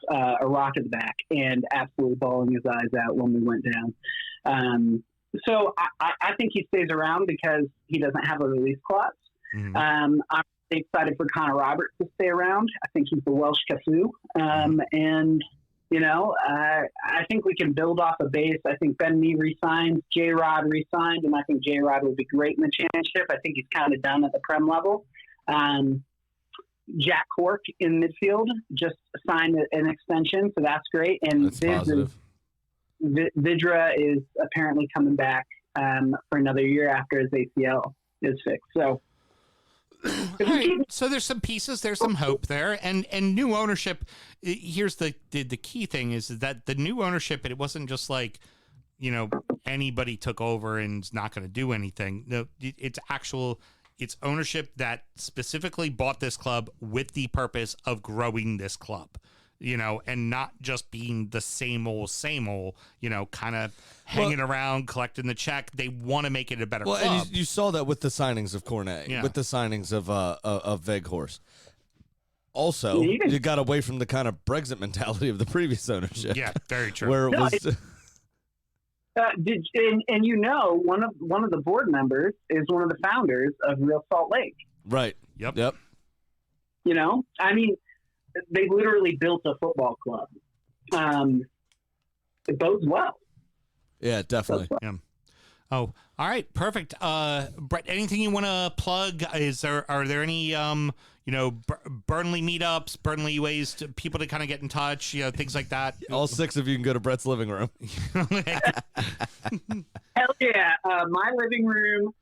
A rock at the back and absolutely bawling his eyes out when we went down. So I think he stays around because he doesn't have a release clause. Mm-hmm. I'm really excited for Connor Roberts to stay around. I think he's the Welsh Cafu. And, I think we can build off a base. I think Ben Mee re-signed, J-Rod re-signed, and I think J-Rod will be great in the championship. I think he's kind of done at the Prem level. Jack Cork in midfield just signed an extension, so that's great. And that's positive. Vidra is apparently coming back for another year after his ACL is fixed. So, so there's some pieces, there's some hope there, and new ownership. Here's the key thing is that the new ownership, it wasn't just like anybody took over and is not going to do anything. No, it's ownership that specifically bought this club with the purpose of growing this club. And not just being the same old, kind of hanging around, collecting the check. They want to make it a better club. And you saw that with the signings of Cornet, with the signings of Weghorst. Also, you got away from the kind of Brexit mentality of the previous ownership. Yeah, very true. Where it was. One of the board members is one of the founders of Real Salt Lake. Right. Yep. They literally built a football club. It bodes well. Yeah, definitely. Yeah. Oh, all right, perfect. Brett, anything you want to plug? Are there any Burnley meetups, Burnley ways to people to kind of get in touch, things like that? All 6 of you can go to Brett's living room. Hell yeah! My living room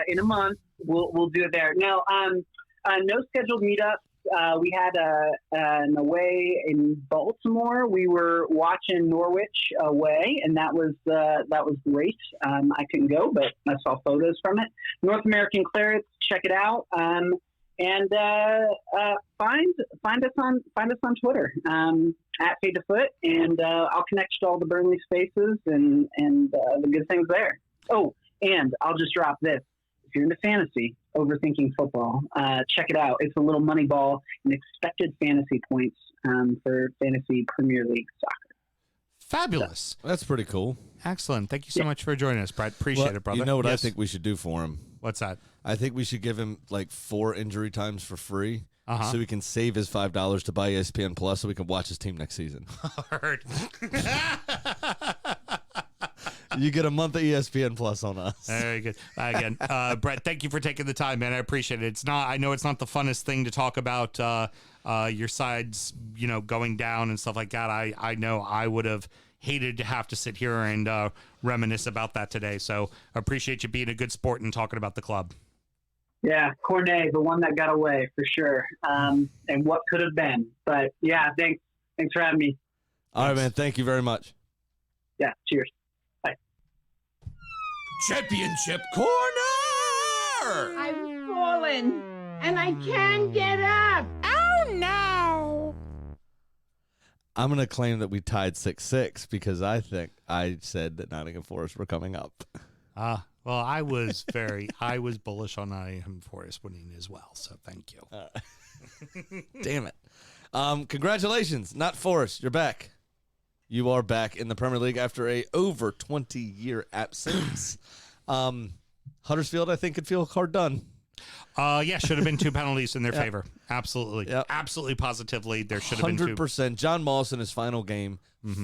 in a month. We'll do it there. No, no scheduled meetups. We had an away in Baltimore. We were watching Norwich away, and that was great. I couldn't go, but I saw photos from it. North American Claret, check it out. And find us on Twitter at Fade to Foot, and I'll connect you to all the Burnley spaces and the good things there. Oh, and I'll just drop this. If you're into fantasy, overthinking football, check it out. It's a little money ball and expected fantasy points for fantasy Premier League soccer. Fabulous. That's pretty cool. Excellent. Thank you so much for joining us, Brett. Appreciate it, brother. You know what Yes. I think we should do for him? What's that? I think we should give him like 4 injury times for free, so he can save his $5 to buy ESPN Plus, so we can watch his team next season. Heard. You get a month of ESPN Plus on us. Very good. Again, Brett, thank you for taking the time, man. I appreciate it. I know it's not the funnest thing to talk about your sides, going down and stuff like that. I know I would have hated to have to sit here and reminisce about that today. So appreciate you being a good sport and talking about the club. Yeah, Cornet, the one that got away for sure, and what could have been. But yeah, thanks for having me. All right, man. Thank you very much. Yeah, cheers. Championship Corner! I've fallen and I can't get up. Oh, no. I'm going to claim that we tied 6-6 because I think I said that Nottingham Forest were coming up. Well, I was bullish on Nottingham Forest winning as well. So thank you. Damn it. Congratulations, not Forest. You're back. You are back in the Premier League after a over 20-year absence. Huddersfield, I think, could feel hard done. Yeah, should have been 2 penalties in their favor. Absolutely. Yep. Absolutely positively. There should have been 2. 100%. John Moss in his final game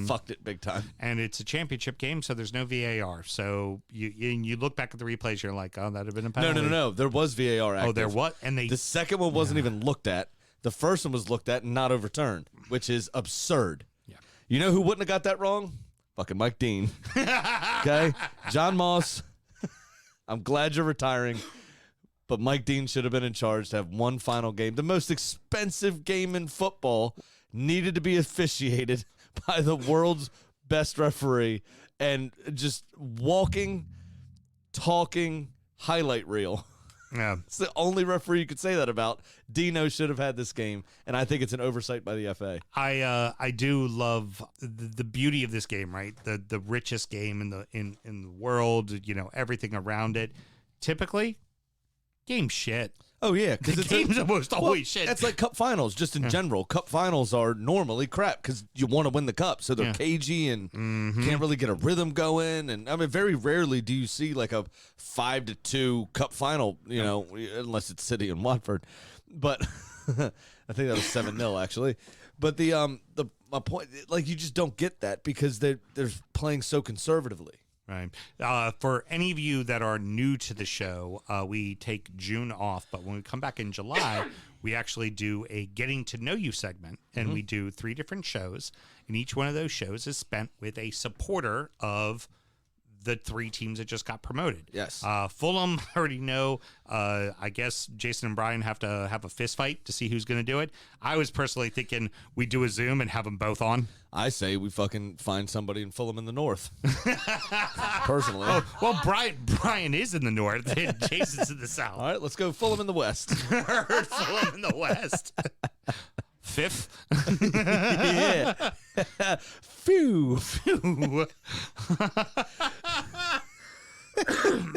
fucked it big time. And it's a championship game, so there's no VAR. So you look back at the replays, you're like, oh, that would have been a penalty. No. There was VAR active. Oh, there was? And the second one wasn't even looked at. The first one was looked at and not overturned, which is absurd. Yeah. You know who wouldn't have got that wrong? Fucking Mike Dean. Okay? John Moss, I'm glad you're retiring, but Mike Dean should have been in charge to have one final game. The most expensive game in football needed to be officiated by the world's best referee, and just walking, talking, highlight reel. Yeah. It's the only referee you could say that about. Dino should have had this game, and I think it's an oversight by the FA. I do love the beauty of this game, right? The richest game in the world, everything around it. Typically, game shit. Oh, yeah. The game's almost always shit. It's like cup finals, just in general. Cup finals are normally crap because you want to win the cup, so they're cagey and can't really get a rhythm going. And I mean, very rarely do you see like a 5-2 cup final, unless it's City and Watford. But I think that was 7-0 actually. But my point, like, you just don't get that because they're playing so conservatively. Right. For any of you that are new to the show, we take June off, but when we come back in July, we actually do a getting to know you segment, and we do 3 different shows, and each one of those shows is spent with a supporter of the 3 teams that just got promoted. Yes. Fulham, I already know. I guess Jason and Brian have to have a fist fight to see who's going to do it. I was personally thinking we do a Zoom and have them both on. I say we fucking find somebody in Fulham in the north. Personally. Oh, well, Brian is in the north and Jason's in the south. All right, let's go Fulham in the west. Fulham in the west. 5th. Yeah. Phew.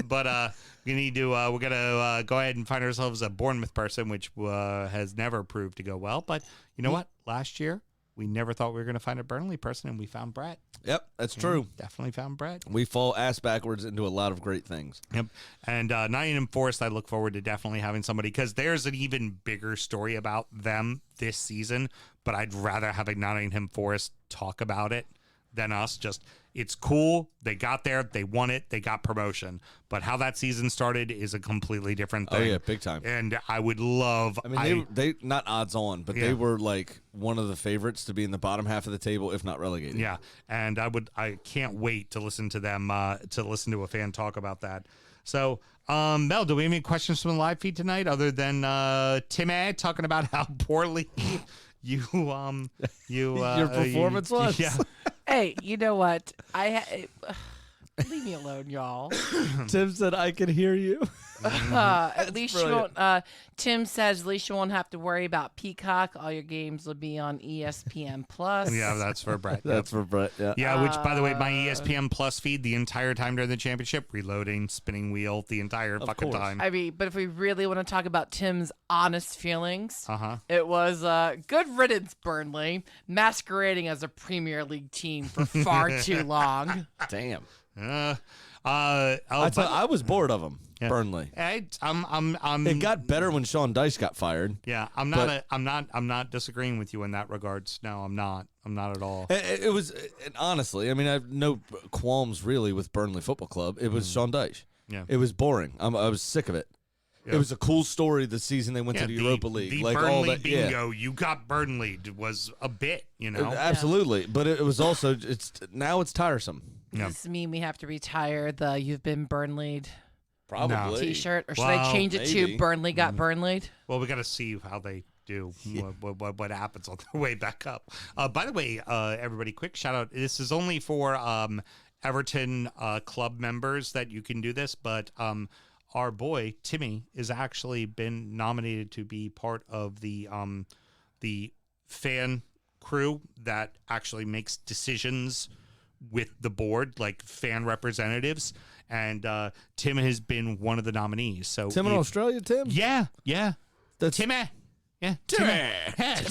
But we're gonna go ahead and find ourselves a Bournemouth person, which has never proved to go well. But you know what? Last year we never thought we were gonna find a Burnley person, and we found Brett. Yep, that's true. Definitely found Brett. We fall ass backwards into a lot of great things. Yep. And Nottingham Forest, I look forward to definitely having somebody, because there's an even bigger story about them this season, but I'd rather have a Nottingham Forest talk about it than us. Just, it's cool. They got there. They won it. They got promotion. But how that season started is a completely different thing. Oh, yeah, big time. And I would love... I mean, they not odds on, but they were like one of the favorites to be in the bottom half of the table, if not relegated. Yeah, and I can't wait to listen to them, to listen to a fan talk about that. So, Mel, do we have any questions from the live feed tonight other than Tim talking about how poorly your performance was? Yeah. Hey, you know what? Leave me alone, y'all. Tim said, I can hear you. At least brilliant. you won't. Tim says, at least you won't have to worry about Peacock. All your games will be on ESPN Plus. Yeah, that's for Brett. That's for Brett, yeah. Yeah, which, by the way, my ESPN Plus feed the entire time during the championship, reloading, spinning wheel the entire fucking course. time. I mean, but if we really want to talk about Tim's honest feelings, Uh-huh. it was good riddance, Burnley, masquerading as a Premier League team for far too long. Damn. I I was bored of him, Yeah. Burnley. I'm It got better when Sean Dice got fired. Yeah, I'm not disagreeing with you in that regards. No, I'm not at all. It was, and honestly, I mean, I have no qualms really with Burnley Football Club. It was Sean Dyche. Yeah. It was boring. I was sick of it. Yeah. It was a cool story the season they went to the Europa League. The like Burnley all that, bingo, you got Burnley was a bit, Absolutely, but it was also now it's tiresome. Yeah. Does this mean we have to retire the "You've been Burnleyed" Probably. T-shirt, or should Well, I change it maybe. to "Burnley got Burnleyed"? Well, we got to see how they do, what happens on their way back up. By the way, everybody, quick shout out. This is only for Everton club members that you can do this, but our boy Timmy is actually been nominated to be part of the fan crew that actually makes decisions with the board, like fan representatives, and Tim has been one of the nominees. So Tim in Australia, Tim? yeah, That's Timmy, yeah, Timmy. Yeah,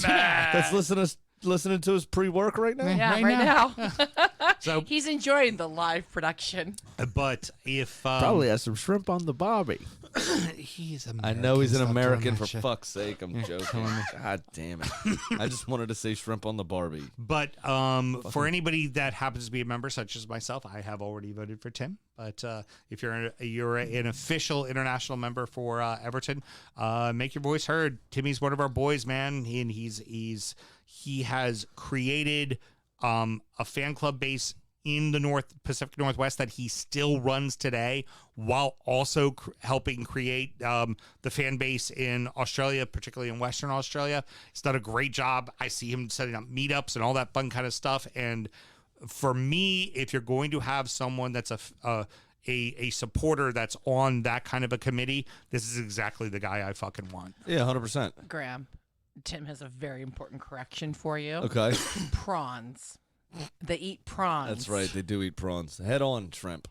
That's listening to us pre-work right now? Yeah, right right now. So, He's enjoying the live production. but if Probably has some shrimp on the barbie. he's I know he's an stop doing American, that for shit. fuck's sake. I'm joking. God damn it. I just wanted to say shrimp on the Barbie. But for anybody that happens to be a member, such as myself, I have already voted for Tim. But if you're an official international member for Everton, make your voice heard. Timmy's one of our boys, man, and he has created a fan club base in the Pacific Northwest that he still runs today, while also helping create the fan base in Australia, particularly in Western Australia. He's done a great job. I see him setting up meetups and all that fun kind of stuff. And for me, if you're going to have someone that's a supporter that's on that kind of a committee, this is exactly the guy I fucking want. Yeah, 100%. Graham, Tim has a very important correction for you. Okay. Prawns. They eat prawns. That's right. They do eat prawns. Head on shrimp.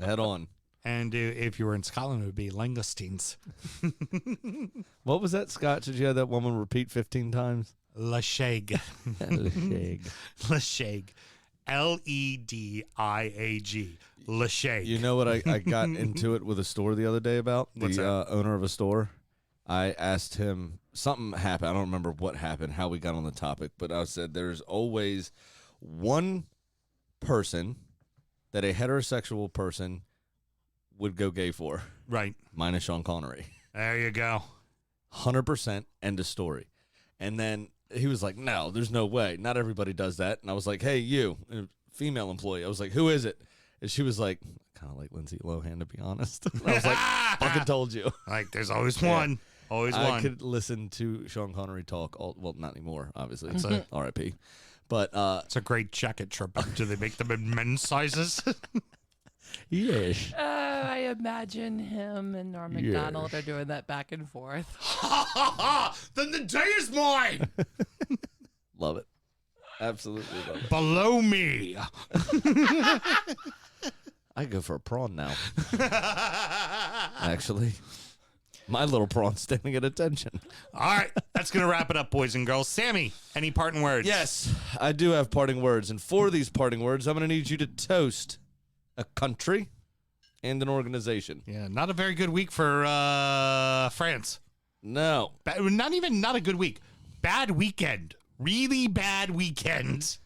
Head on. And if you were in Scotland, it would be langoustines. What was that, Scott? Did you have that woman repeat 15 times? Lasheg. Lasheg. Lasheg. Lediag. Lasheg. You know what I got into it with a store the other day about? What's the owner of a store. I asked him, something happened. I don't remember what happened, how we got on the topic, but I said there's always one person that a heterosexual person would go gay for. Right. Mine is Sean Connery. There you go. 100%, end of story. And then he was like, no, there's no way. Not everybody does that. And I was like, hey, you, a female employee. I was like, who is it? And she was like, kind of like Lindsay Lohan, to be honest. And I was like, fucking told you. Like, there's always one. Always I one. could listen to Sean Connery talk well, not anymore, obviously. It's a- R.I.P. But It's a great jacket trip. Do they make them in men's sizes? yes. I imagine him and Norm Macdonald are doing that back and forth. Then the day is mine. Love it. Absolutely love it. Below me. I go for a prawn now. Actually. My little prawn standing at attention. All right. That's going to wrap it up, boys and girls. Sammy, any parting words? Yes, I do have parting words. And for these parting words, I'm going to need you to toast a country and an organization. Yeah, not a very good week for France. No. Not a good week. Bad weekend. Really bad weekend.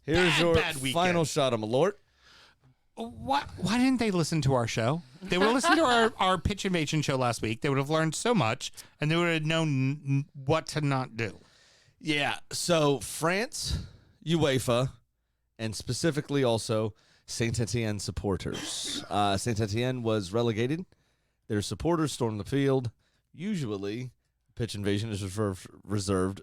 Here's your bad weekend. final shot, Malort. Why didn't they listen to our show? They would have listened to our Pitch Invasion show last week. They would have learned so much, and they would have known what to not do. Yeah, so France, UEFA, and specifically also Saint-Étienne supporters. Saint-Étienne was relegated. Their supporters stormed the field. Usually, Pitch invasion is reserved,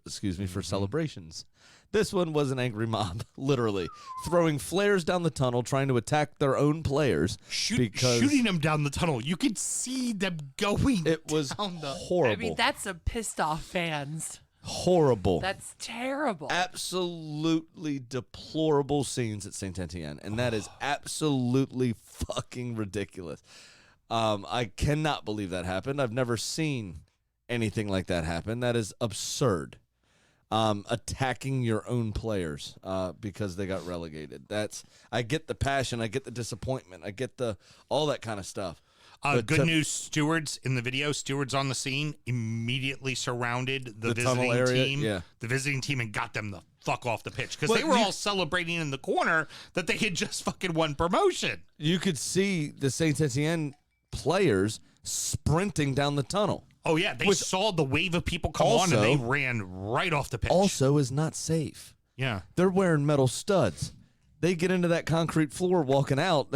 for celebrations. This one was an angry mob, literally, throwing flares down the tunnel, trying to attack their own players. Shooting them down the tunnel. You could see them going It was down the... horrible. I mean, that's some pissed off fans. Horrible. That's terrible. Absolutely deplorable scenes at Saint Etienne, and that is absolutely fucking ridiculous. I cannot believe that happened. I've never seen anything like that happen. That is absurd. Attacking your own players because they got relegated. I get the passion, I get the disappointment, I get all that kind of stuff. Good news, stewards in the video, stewards on the scene immediately surrounded the visiting area, team. yeah. The visiting team and got them the fuck off the pitch because they were all celebrating in the corner that they had just fucking won promotion. You could see the Saint Etienne players sprinting down the tunnel. Oh, yeah. They saw the wave of people come on and they ran right off the pitch. Also is not safe. Yeah. They're wearing metal studs. They get into that concrete floor walking out.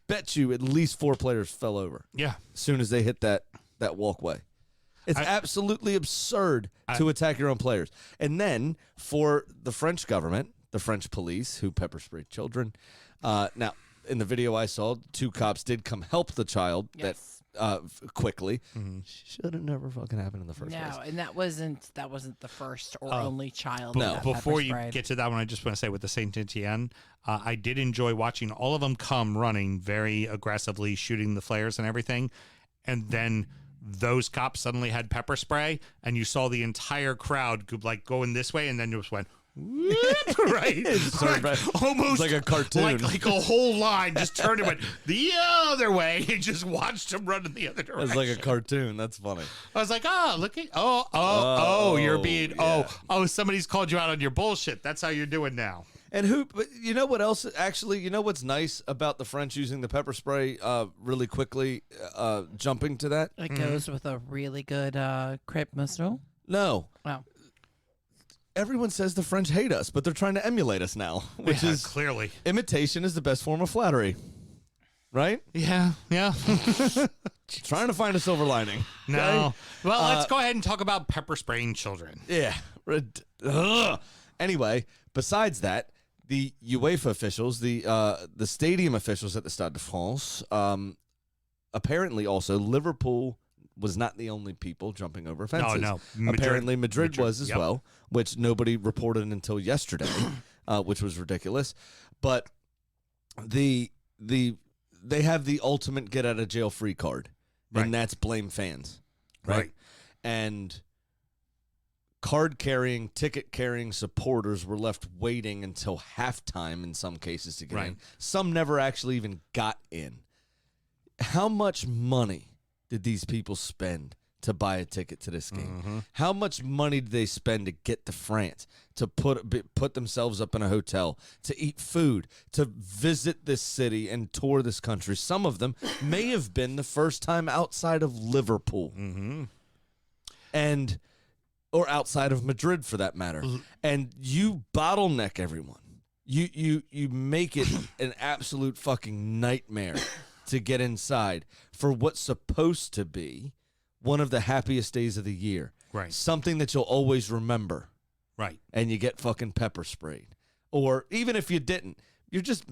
Bet you at least 4 players fell over. Yeah. As soon as they hit that walkway. It's absolutely absurd to attack your own players. And then for the French government, the French police who pepper sprayed children. Now, in the video I saw, 2 cops did come help the child quickly. Should have never fucking happened in the first place. No, and that wasn't the first or only child. No. Before you get to that one, I just want to say with the Saint Etienne, I did enjoy watching all of them come running very aggressively, shooting the flares and everything. And then those cops suddenly had pepper spray, and you saw the entire crowd going this way, and then just went, right? Almost like a cartoon. Like a whole line just turned and went the other way and just watched them run in the other direction. It's like a cartoon. That's funny. I was like, look at, you're being, somebody's called you out on your bullshit. That's how you're doing now. And but you know what else? Actually, you know what's nice about the French using the pepper spray really quickly, jumping to that? It goes with a really good crepe moustache. No. Wow. Everyone says the French hate us, but they're trying to emulate us now, which is clearly. Imitation is the best form of flattery. Right? Yeah. Trying to find a silver lining. No. Okay? Well, let's go ahead and talk about pepper spraying children. Yeah. Anyway, besides that, the UEFA officials, the stadium officials at the Stade de France, apparently also Liverpool was not the only people jumping over fences. No. Apparently Madrid was as well, which nobody reported until yesterday, which was ridiculous. But they have the ultimate get out of jail free card, and that's blame fans, right? And card-carrying, ticket-carrying supporters were left waiting until halftime in some cases to get in. Some never actually even got in. How much money did these people spend to buy a ticket to this game? How much money did they spend to get to France, to put themselves up in a hotel, to eat food, to visit this city and tour this country? Some of them may have been the first time outside of Liverpool. Or outside of Madrid, for that matter. And you bottleneck everyone. You make it an absolute fucking nightmare to get inside for what's supposed to be one of the happiest days of the year. Right. Something that you'll always remember. Right. And you get fucking pepper sprayed. Or even if you didn't, you're just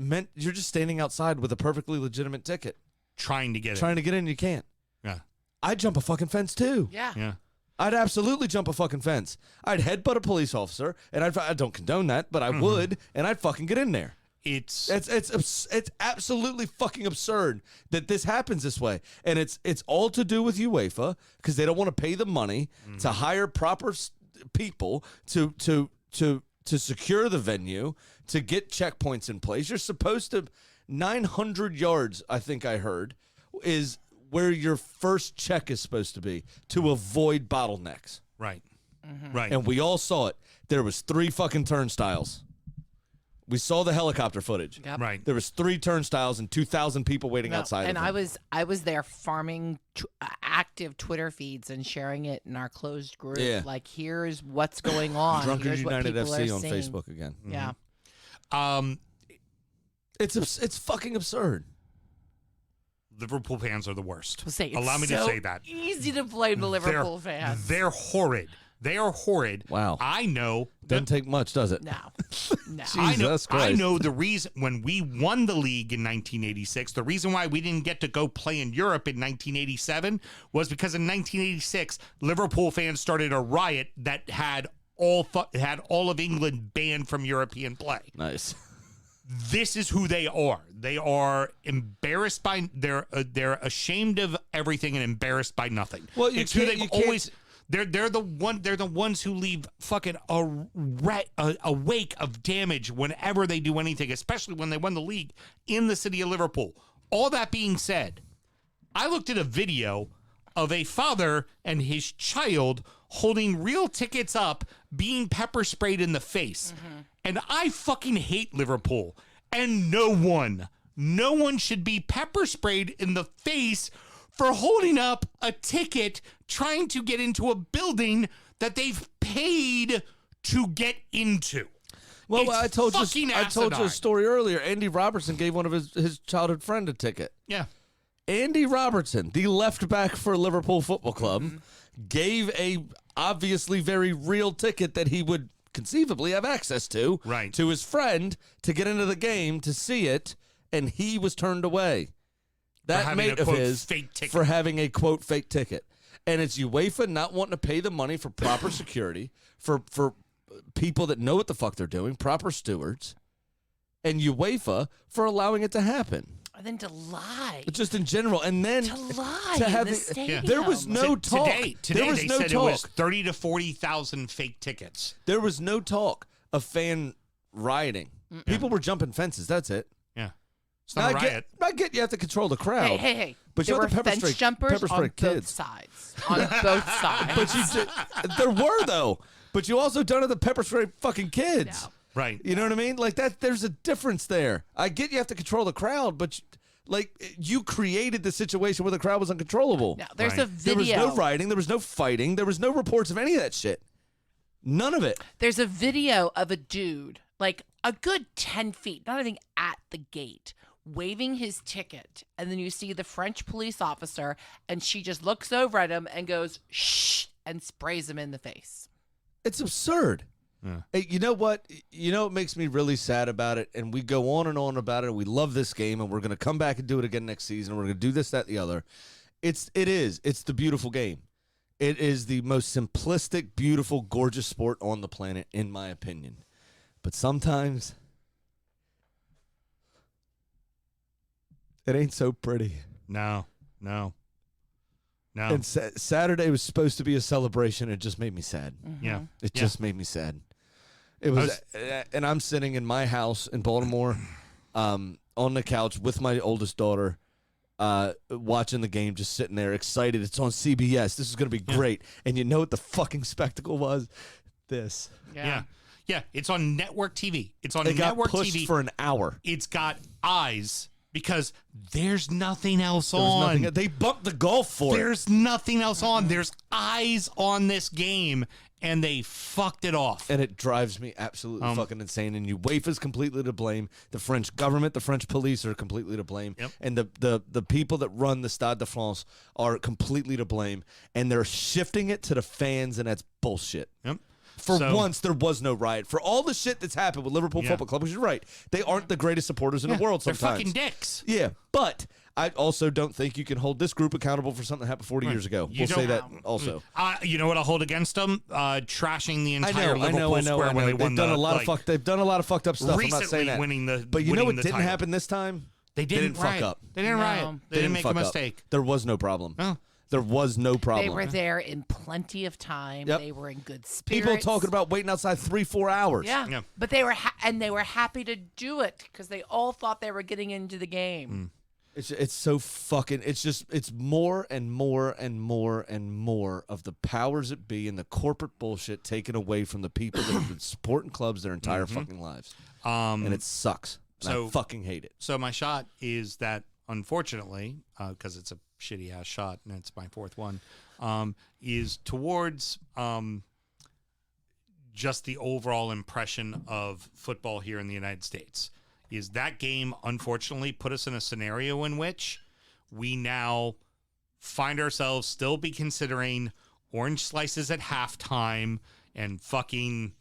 standing outside with a perfectly legitimate ticket. Trying to get in, you can't. Yeah. I'd jump a fucking fence too. Yeah. I'd absolutely jump a fucking fence. I'd headbutt a police officer, and I don't condone that, but I would, and I'd fucking get in there. It's absolutely fucking absurd that this happens this way, and it's all to do with UEFA because they don't want to pay the money to hire proper people to secure the venue, to get checkpoints in place. You're supposed to 900 yards, I think I heard, is where your first check is supposed to be to avoid bottlenecks. Right. Right. And we all saw it. There was 3 fucking turnstiles. We saw the helicopter footage. Yep. Right. There was 3 turnstiles and 2,000 people waiting outside. And of them. I was there farming active Twitter feeds and sharing it in our closed group. Yeah. Like, here's what's going on. Drunkard Here's what United people FC are on seeing. Facebook again. Yeah. It's fucking absurd. Liverpool fans are the worst. Allow me to say that. Easy to blame the Liverpool fans. They're horrid. They are horrid. Wow. I know. Doesn't take much, does it? No. Jesus Christ. I know the reason when we won the league in 1986, the reason why we didn't get to go play in Europe in 1987 was because in 1986, Liverpool fans started a riot that had all of England banned from European play. Nice. This is who they are. They are embarrassed by they're ashamed of everything and embarrassed by nothing. Well, it's who they've always. They're the ones who leave fucking a wake of damage whenever they do anything, especially when they won the league in the city of Liverpool. All that being said, I looked at a video of a father and his child holding real tickets up, being pepper sprayed in the face. Mm-hmm. And I fucking hate Liverpool. And no one should be pepper sprayed in the face for holding up a ticket trying to get into a building that they've paid to get into. Well, It's I told you asinine. a story earlier. Andy Robertson gave one of his childhood friend a ticket. Yeah. Andy Robertson, the left back for Liverpool Football Club, Mm-hmm. gave a obviously very real ticket that he would conceivably have access to to his friend to get into the game to see it, and he was turned away. That mate of his fake ticket. for having a quote fake ticket. And it's UEFA not wanting to pay the money for proper security, for people that know what the fuck they're doing, proper stewards, and UEFA for allowing it to happen. And then to lie. Just in general. And then To lie to in have the the- stadium. There was no talk. Today there was they no said talk. it was 30 to 40,000 fake tickets. There was no talk of fan rioting. People were jumping fences. That's it. Yeah. It's not a riot. I get you have to control the crowd. Hey. But there you were have to pepper fence spray- jumpers pepper spray on both kids. sides. On both sides. But you did, there were though. But you also done it the pepper spray fucking kids. No. Right. You know what I mean? Like that. There's a difference there. I get you have to control the crowd, but you created the situation where the crowd was uncontrollable. No, there's Right. a There video. was no rioting. There was no fighting. There was no reports of any of that shit. None of it. There's a video of a dude, like a good 10 feet, not even at the gate, waving his ticket. And then you see the French police officer, and she just looks over at him and goes, shh, and sprays him in the face. It's absurd. Yeah. Hey, you know what? You know what makes me really sad about it? And we go on and on about it. And we love this game, and we're going to come back and do it again next season. We're going to do this, that, the other. It's the beautiful game. It is the most simplistic, beautiful, gorgeous sport on the planet, in my opinion. But sometimes it ain't so pretty. No. And Saturday was supposed to be a celebration. It just made me sad. Yeah. It just made me sad. It was, and I'm sitting in my house in Baltimore, on the couch with my oldest daughter, watching the game, just sitting there excited. It's on CBS. This is going to be great. And you know what the fucking spectacle was? This. Yeah. It's on network TV. It's on It got network pushed TV for an hour. It's got eyes because there's nothing else There was on. nothing. They bumped the golf for it. There's nothing else on. There's eyes on this game, and they fucked it off. And it drives me absolutely fucking insane. And UEFA's completely to blame. The French government, the French police are completely to blame. Yep. And the people that run the Stade de France are completely to blame. And they're shifting it to the fans, and that's bullshit. Yep. For once, there was no riot. For all the shit that's happened with Liverpool Football Club, which is right, they aren't the greatest supporters in the world sometimes. They're fucking dicks. Yeah, but I also don't think you can hold this group accountable for something that happened 40 years ago. We'll say that also. You know what I'll hold against them? Trashing the entire I Liverpool know. square when they won They've done a lot of fucked up stuff. I'm not saying that. winning the But you know what winning the didn't title. happen this time? They didn't fuck riot. up. They didn't No. riot. They didn't make a fuck up. mistake. There was no problem. Oh. There was no problem. They were there in plenty of time. Yep. They were in good spirits. People talking about waiting outside 3-4 hours. Yeah. But they were they were happy to do it because they all thought they were getting into the game. It's so fucking. It's more and more and more and more of the powers that be and the corporate bullshit taken away from the people that have been supporting clubs their entire fucking lives. And it sucks. And I fucking hate it. So my shot is that, unfortunately, because it's a shitty ass shot and it's my fourth one, is towards just the overall impression of football here in the United States. Is that game, unfortunately, put us in a scenario in which we now find ourselves still be considering orange slices at halftime and fucking,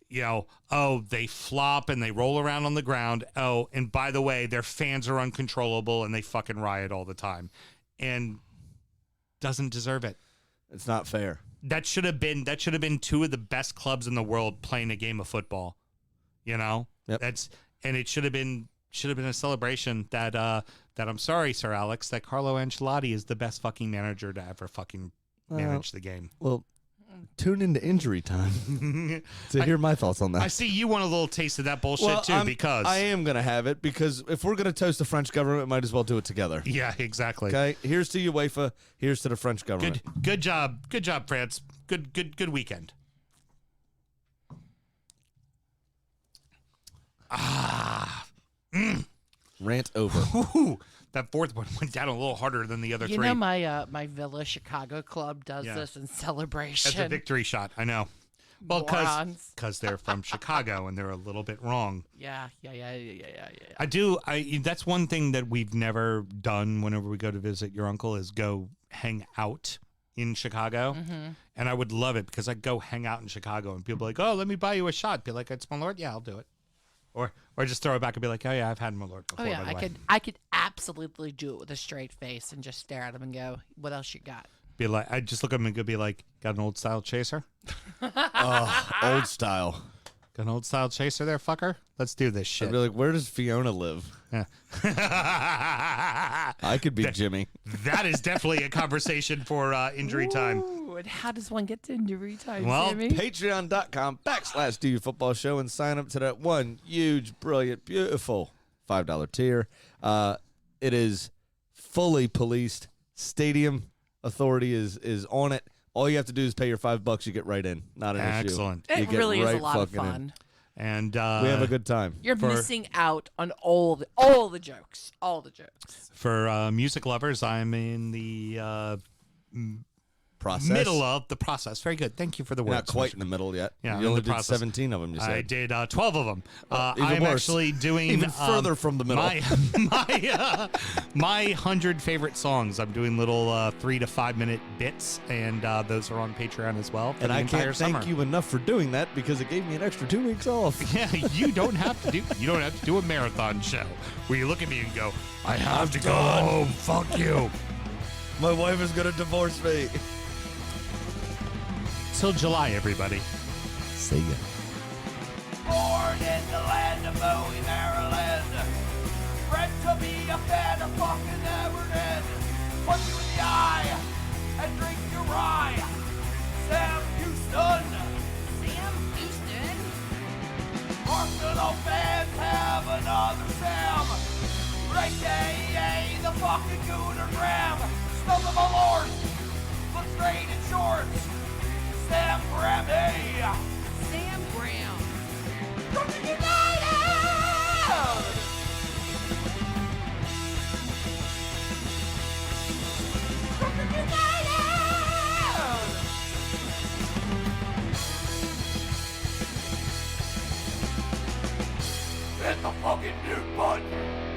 they flop and they roll around on the ground. Oh, and by the way, their fans are uncontrollable and they fucking riot all the time. And doesn't deserve it. It's not fair. That should have been two of the best clubs in the world playing a game of football. Yep. And it should have been a celebration that I'm sorry, Sir Alex, that Carlo Ancelotti is the best fucking manager to ever fucking manage the game. Well, tune into Injury Time to hear my thoughts on that. I see you want a little taste of that bullshit too, because I am going to have it, because if we're going to toast the French government, might as well do it together. Yeah, exactly. Okay, here's to UEFA, here's to the French government. Good job, France. Good weekend. Rant over. Ooh, that fourth one went down a little harder than the other three. You know, my Villa Chicago club does this in celebration. That's a victory shot. I know. Well, because they're from Chicago and they're a little bit wrong. Yeah. That's one thing that we've never done whenever we go to visit your uncle is go hang out in Chicago. Mm-hmm. And I would love it because I'd go hang out in Chicago and people be like, oh, let me buy you a shot. Be like, it's my Lord. Yeah, I'll do it. Or just throw it back and be like, oh, yeah, I've had my Lord before. Oh, yeah, by the way. I could absolutely do it with a straight face and just stare at him and go, what else you got? Be like, I just look at him and go be like, got an old style chaser? Old style. Got an old style chaser there, fucker? Let's do this shit. I'd be like, where does Fiona live? Yeah. I could be Jimmy. That is definitely a conversation for injury time. Ooh, and how does one get to injury time, Well, Sammy? Patreon.com/DUFootballShow and sign up to that one huge, brilliant, beautiful $5 tier. It is fully policed. Stadium Authority is on it. All you have to do is pay your $5. You get right in. Not an issue. Excellent. It You get really is right a lot of fucking in. fun. And We have a good time. You're For- missing out on all the jokes. All the jokes. for music lovers, I'm in the Process. middle of the process. Very good. Thank you for the You're words. not quite in the middle yet. Yeah, I'm you in only the did process. 17 of them, you said. I did 12 of them. even I'm worse. actually doing Even further from the middle. My 100 favorite songs. I'm doing little 3 to 5 minute bits, and those are on Patreon as well. For And the I entire can't summer. thank you enough for doing that because it gave me an extra 2 weeks off. Yeah, you don't have to do a marathon show where you look at me and go, I have to go home. Fuck you. My wife is going to divorce me. Till July, everybody. See ya. Born in the land of Bowie, Maryland. Bred to be a fan of fucking Everton. Punch you in the eye and drink your rye. Sam Houston. Arsenal fans have another Sam. Right, the fucking Gooner Graham. Stump of a lord. Look straight in shorts. Sam Graham, hey. Sam Graham. Brooklyn United! Brooklyn United! Hit the fucking mute button!